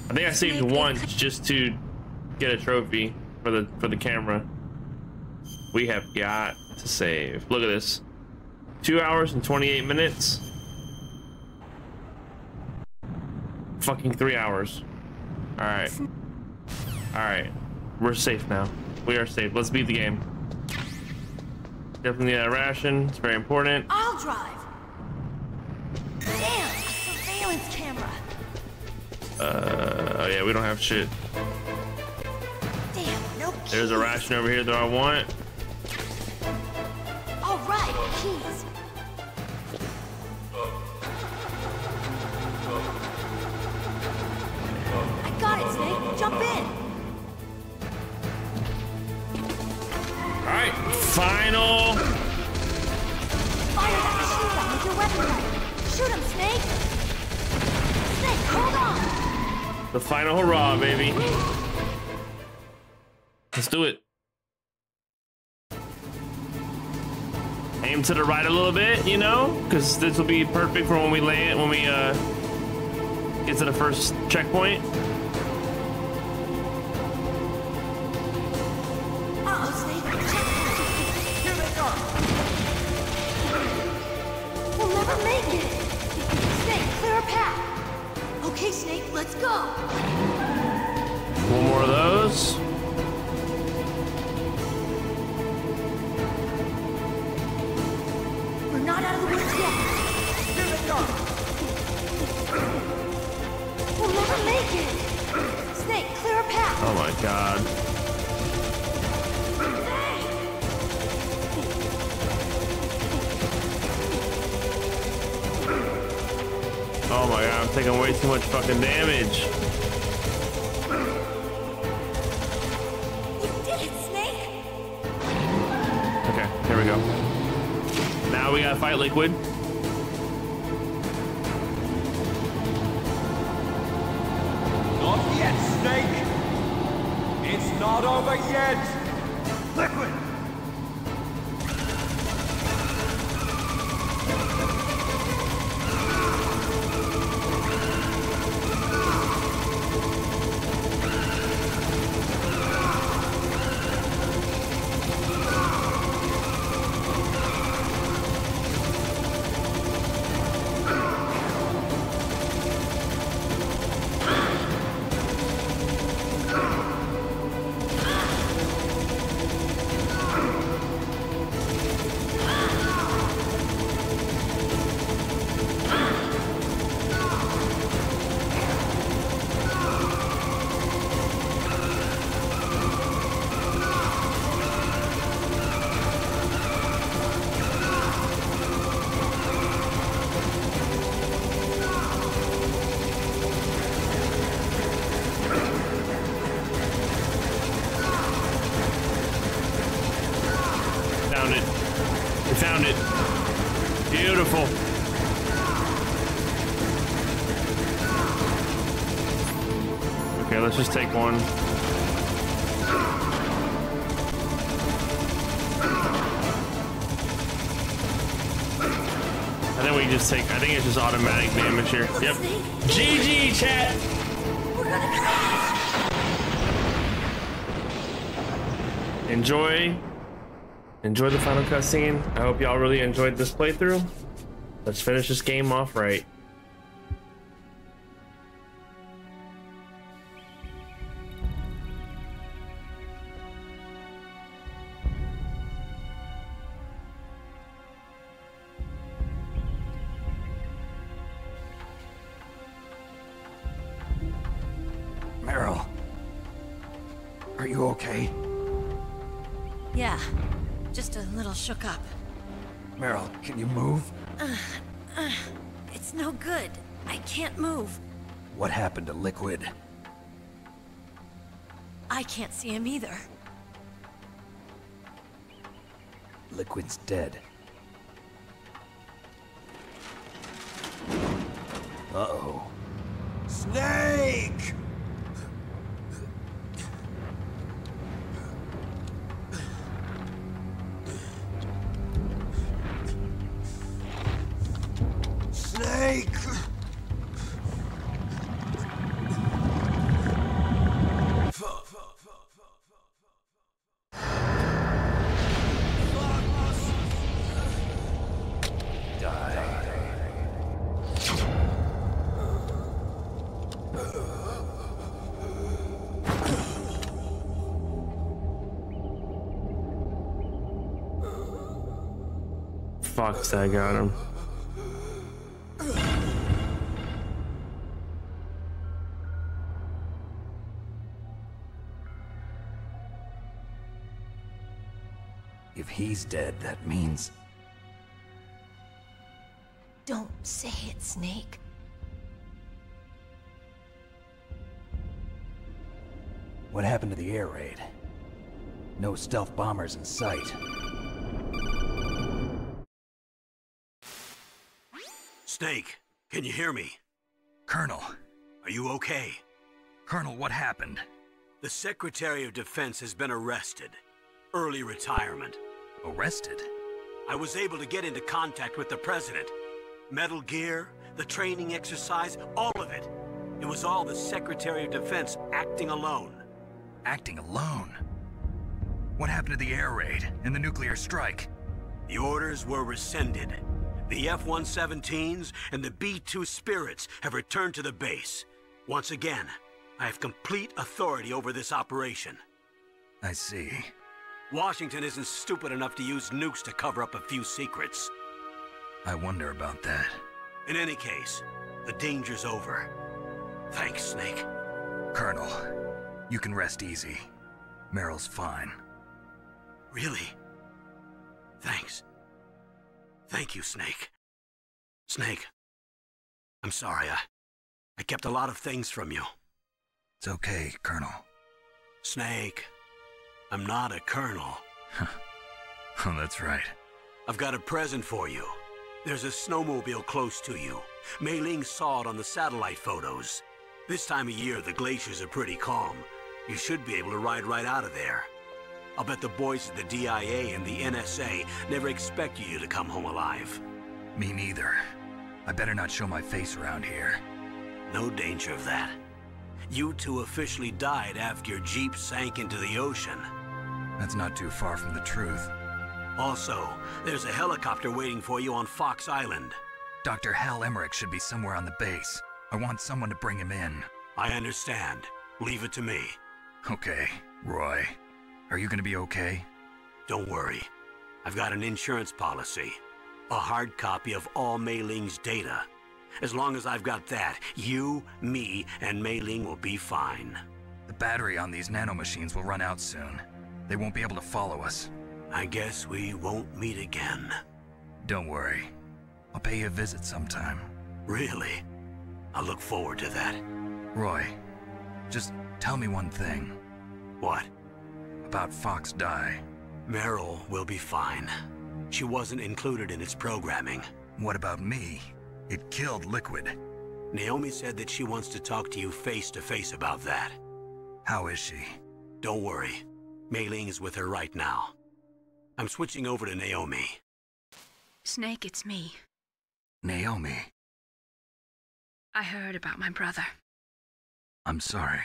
I think I saved once just to get a trophy for the camera. We have got to save. Look at this. 2 hours and 28 minutes. Fucking 3 hours. All right. All right. We're safe now. We are safe. Let's beat the game. Definitely a ration. It's very important. I'll drive. Damn, a surveillance camera. Oh yeah, we don't have shit. Damn, no keys. There's a ration over here that I want. All right, keys. I got it, Snake. Jump in. All right, final. Fire that machine gun with your weapon gun. Shoot him, Snake. Snake, hold on. The final hurrah, baby. Let's do it. Aim to the right a little bit, you know, because this will be perfect for when we land, when we get to the first checkpoint. Uh-oh, Snake. Checkpoint. Here they come. We'll never make it. Snake, clear a path. Okay, Snake, let's go. One more of those. We're not out of the woods yet. Here they come. We'll never make it. Snake, clear a path. Oh my god. Oh my god, I'm taking way too much fucking damage. You did it, Snake. Okay, here we go. Now we gotta fight Liquid. Not yet, Snake! It's not over yet! Liquid! Beautiful. Okay, let's just take one. I think we just take, I think it's just automatic damage here. Yep. GG, chat. We're gonna crash. Enjoy the final cutscene. I hope y'all really enjoyed this playthrough. Let's finish this game off right. Meryl, are you okay? Yeah, just a little shook up. Meryl, can you move? It's no good. I can't move. What happened to Liquid? I can't see him either. Liquid's dead. Uh-oh. Snake! Snake! Fox, I got him. If he's dead, that means... Don't say it, Snake. What happened to the air raid? No stealth bombers in sight. Snake, can you hear me? Colonel. Are you okay? Colonel, what happened? The Secretary of Defense has been arrested. Early retirement. Arrested? I was able to get into contact with the President. Metal Gear, the training exercise, all of it. It was all the Secretary of Defense acting alone. Acting alone? What happened to the air raid and the nuclear strike? The orders were rescinded. The F-117s and the B-2 Spirits have returned to the base. Once again, I have complete authority over this operation. I see. Washington isn't stupid enough to use nukes to cover up a few secrets. I wonder about that. In any case, the danger's over. Thanks, Snake. Colonel, you can rest easy. Meryl's fine. Really? Thanks. Thank you, Snake. Snake, I'm sorry. I kept a lot of things from you. It's okay, Colonel. Snake, I'm not a colonel. Oh, that's right. I've got a present for you. There's a snowmobile close to you. Mei Ling saw it on the satellite photos. This time of year, the glaciers are pretty calm. You should be able to ride right out of there. I'll bet the boys at the DIA and the NSA never expected you to come home alive. Me neither. I better not show my face around here. No danger of that. You two officially died after your Jeep sank into the ocean. That's not too far from the truth. Also, there's a helicopter waiting for you on Fox Island. Dr. Hal Emmerich should be somewhere on the base. I want someone to bring him in. I understand. Leave it to me. Okay, Roy. Are you gonna be okay? Don't worry. I've got an insurance policy. A hard copy of all Mei Ling's data. As long as I've got that, you, me, and Mei Ling will be fine. The battery on these nanomachines will run out soon. They won't be able to follow us. I guess we won't meet again. Don't worry. I'll pay you a visit sometime. Really? I look forward to that. Roy, just tell me one thing. What? About Fox Die. Meryl will be fine. She wasn't included in its programming. What about me? It killed Liquid. Naomi said that she wants to talk to you face to face about that. How is she? Don't worry. Mei Ling is with her right now. I'm switching over to Naomi. Snake, it's me. Naomi. I heard about my brother. I'm sorry.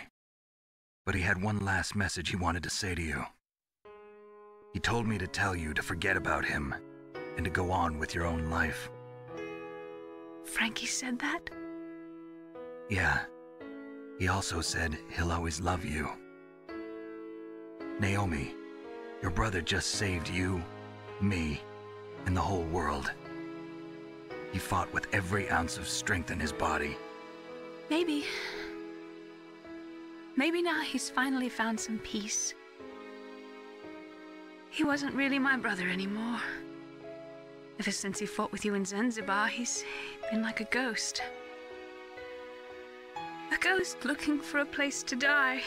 But he had one last message he wanted to say to you. He told me to tell you to forget about him and to go on with your own life. Frankie said that? Yeah. He also said he'll always love you. Naomi, your brother just saved you, me, and the whole world. He fought with every ounce of strength in his body. Maybe now he's finally found some peace. He wasn't really my brother anymore. Ever since he fought with you in Zanzibar, he's been like a ghost. A ghost looking for a place to die.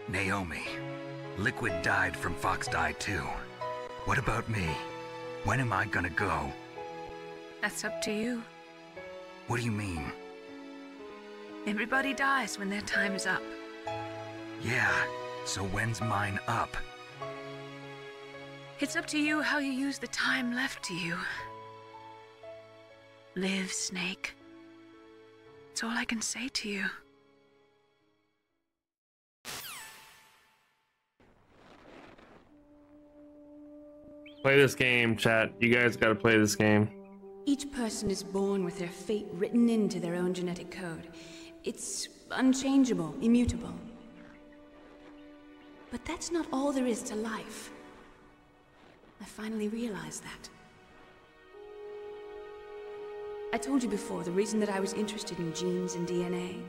Naomi, Liquid died from Fox Die too. What about me? When am I gonna go? That's up to you. What do you mean? Everybody dies when their time is up. Yeah, so when's mine up? It's up to you how you use the time left to you. Live, Snake. That's all I can say to you. Play this game, chat. You guys gotta play this game. Each person is born with their fate written into their own genetic code. It's unchangeable, immutable. But that's not all there is to life. I finally realized that. I told you before the reason that I was interested in genes and DNA.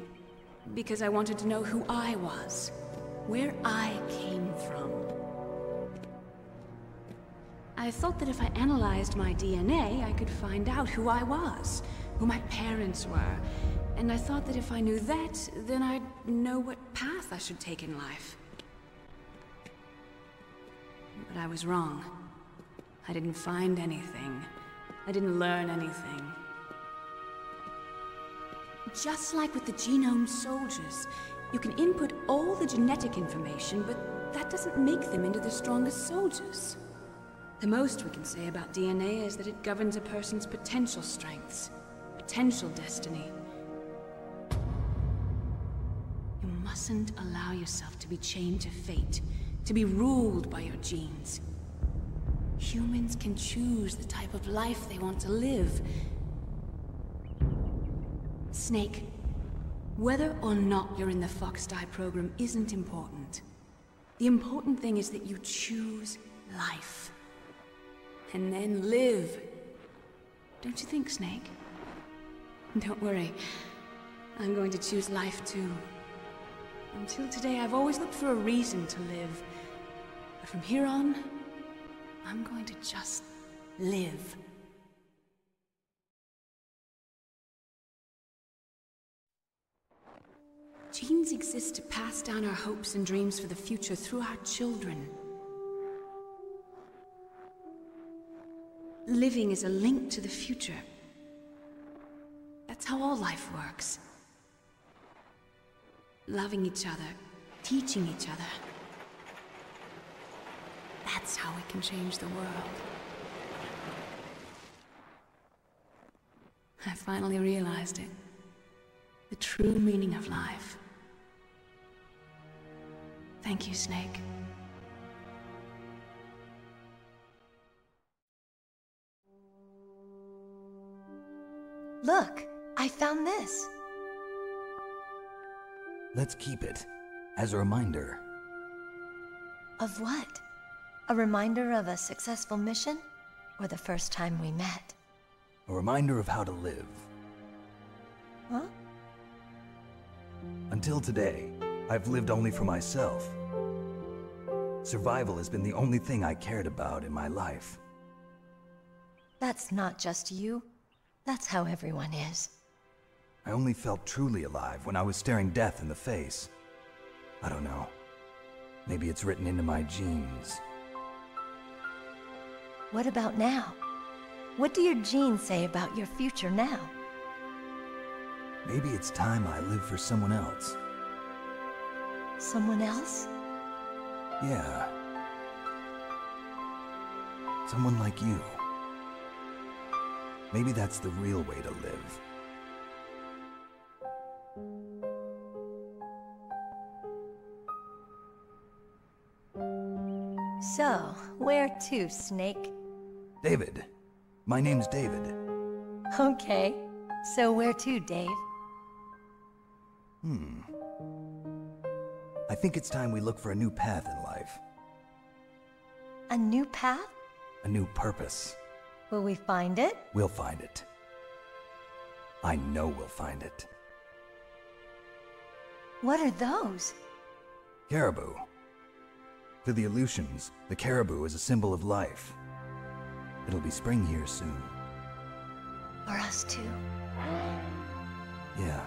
Because I wanted to know who I was, where I came from. I thought that if I analyzed my DNA, I could find out who I was, who my parents were, and I thought that if I knew that, then I'd know what path I should take in life. But I was wrong. I didn't find anything. I didn't learn anything. Just like with the genome soldiers, you can input all the genetic information, but that doesn't make them into the strongest soldiers. The most we can say about DNA is that it governs a person's potential strengths, potential destiny. You mustn't allow yourself to be chained to fate, to be ruled by your genes. Humans can choose the type of life they want to live. Snake, whether or not you're in the Fox Die program isn't important. The important thing is that you choose life. And then live. Don't you think, Snake? Don't worry. I'm going to choose life too. Until today, I've always looked for a reason to live. But from here on, I'm going to just live. Genes exist to pass down our hopes and dreams for the future through our children. Living is a link to the future. That's how all life works. Loving each other, teaching each other. That's how we can change the world. I finally realized it. The true meaning of life. Thank you, Snake. Look, I found this. Let's keep it as a reminder. Of what? A reminder of a successful mission? Or the first time we met? A reminder of how to live. Huh? Until today, I've lived only for myself. Survival has been the only thing I cared about in my life. That's not just you. That's how everyone is. I only felt truly alive when I was staring death in the face. I don't know. Maybe it's written into my genes. What about now? What do your genes say about your future now? Maybe it's time I live for someone else. Someone else? Yeah. Someone like you. Maybe that's the real way to live. So, where to, Snake? David. My name's David. Okay. So where to, Dave? I think it's time we look for a new path in life. A new path? A new purpose. Will we find it? We'll find it. I know we'll find it. What are those? Caribou. To the Aleutians, the caribou is a symbol of life. It'll be spring here soon. For us too? Yeah.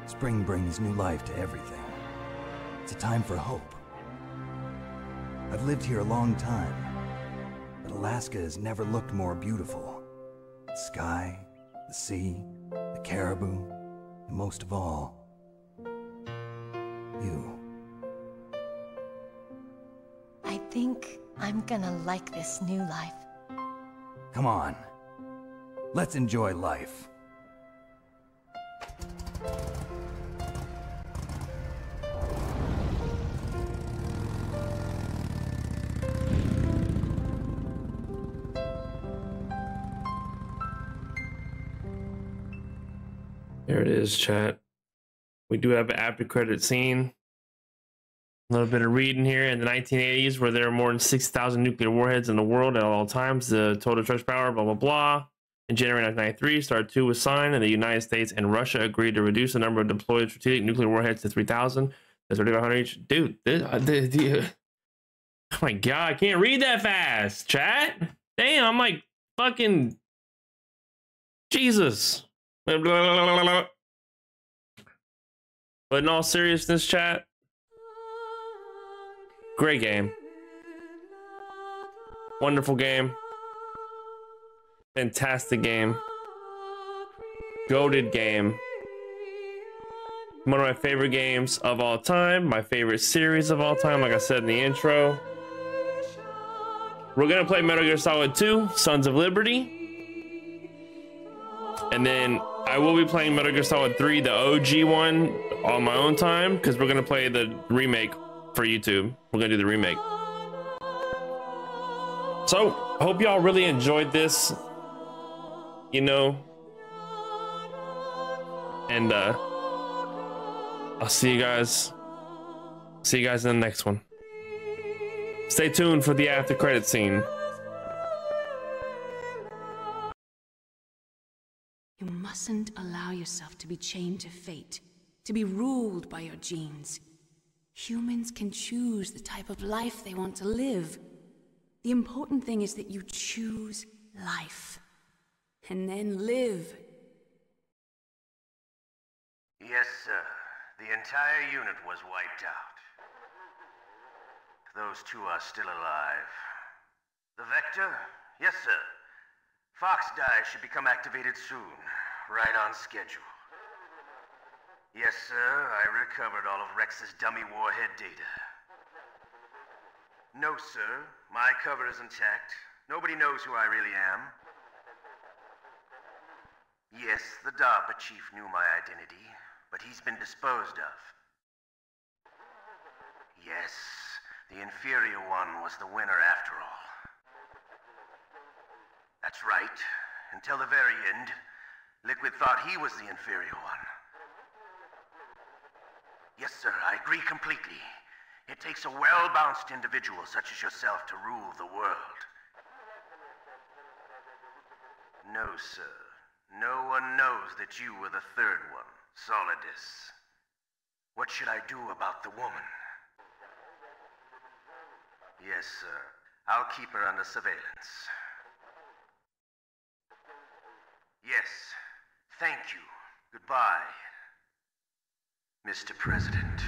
Spring brings new life to everything. It's a time for hope. I've lived here a long time, but Alaska has never looked more beautiful. The sky, the sea, the caribou, and most of all, you. I think I'm gonna like this new life. Come on. Let's enjoy life. There it is, chat. We do have an after credit scene. A little bit of reading here. In the 1980s, where there were more than 6,000 nuclear warheads in the world at all times, the total destruction power, blah, blah, blah. In January 1993, START 2 was signed, and the United States and Russia agreed to reduce the number of deployed strategic nuclear warheads to 3,000. That's 3,500 each. Dude, oh my God, I can't read that fast, chat. Damn, I'm like fucking Jesus. Blah, blah, blah, blah, blah. But in all seriousness, chat, great game. Wonderful game. Fantastic game. Goated game. One of my favorite games of all time. My favorite series of all time, like I said in the intro. We're gonna play Metal Gear Solid 2, Sons of Liberty. And then I will be playing Metal Gear Solid 3, the OG one, on my own time, because we're gonna play the remake for YouTube. We're gonna do the remake. So, I hope y'all really enjoyed this. You know. And I'll see you guys. See you guys in the next one. Stay tuned for the after credit scene. You mustn't allow yourself to be chained to fate, to be ruled by your genes. Humans can choose the type of life they want to live. The important thing is that you choose life. And then live. Yes, sir. The entire unit was wiped out. Those two are still alive. The Vector? Yes, sir. Fox Die should become activated soon. Right on schedule. Yes, sir. I recovered all of Rex's dummy warhead data. No, sir. My cover is intact. Nobody knows who I really am. Yes, the DARPA chief knew my identity, but he's been disposed of. Yes, the inferior one was the winner after all. That's right. Until the very end, Liquid thought he was the inferior one. Yes, sir, I agree completely. It takes a well-balanced individual such as yourself to rule the world. No, sir. No one knows that you were the third one, Solidus. What should I do about the woman? Yes, sir. I'll keep her under surveillance. Yes. Thank you. Goodbye, Mr. President.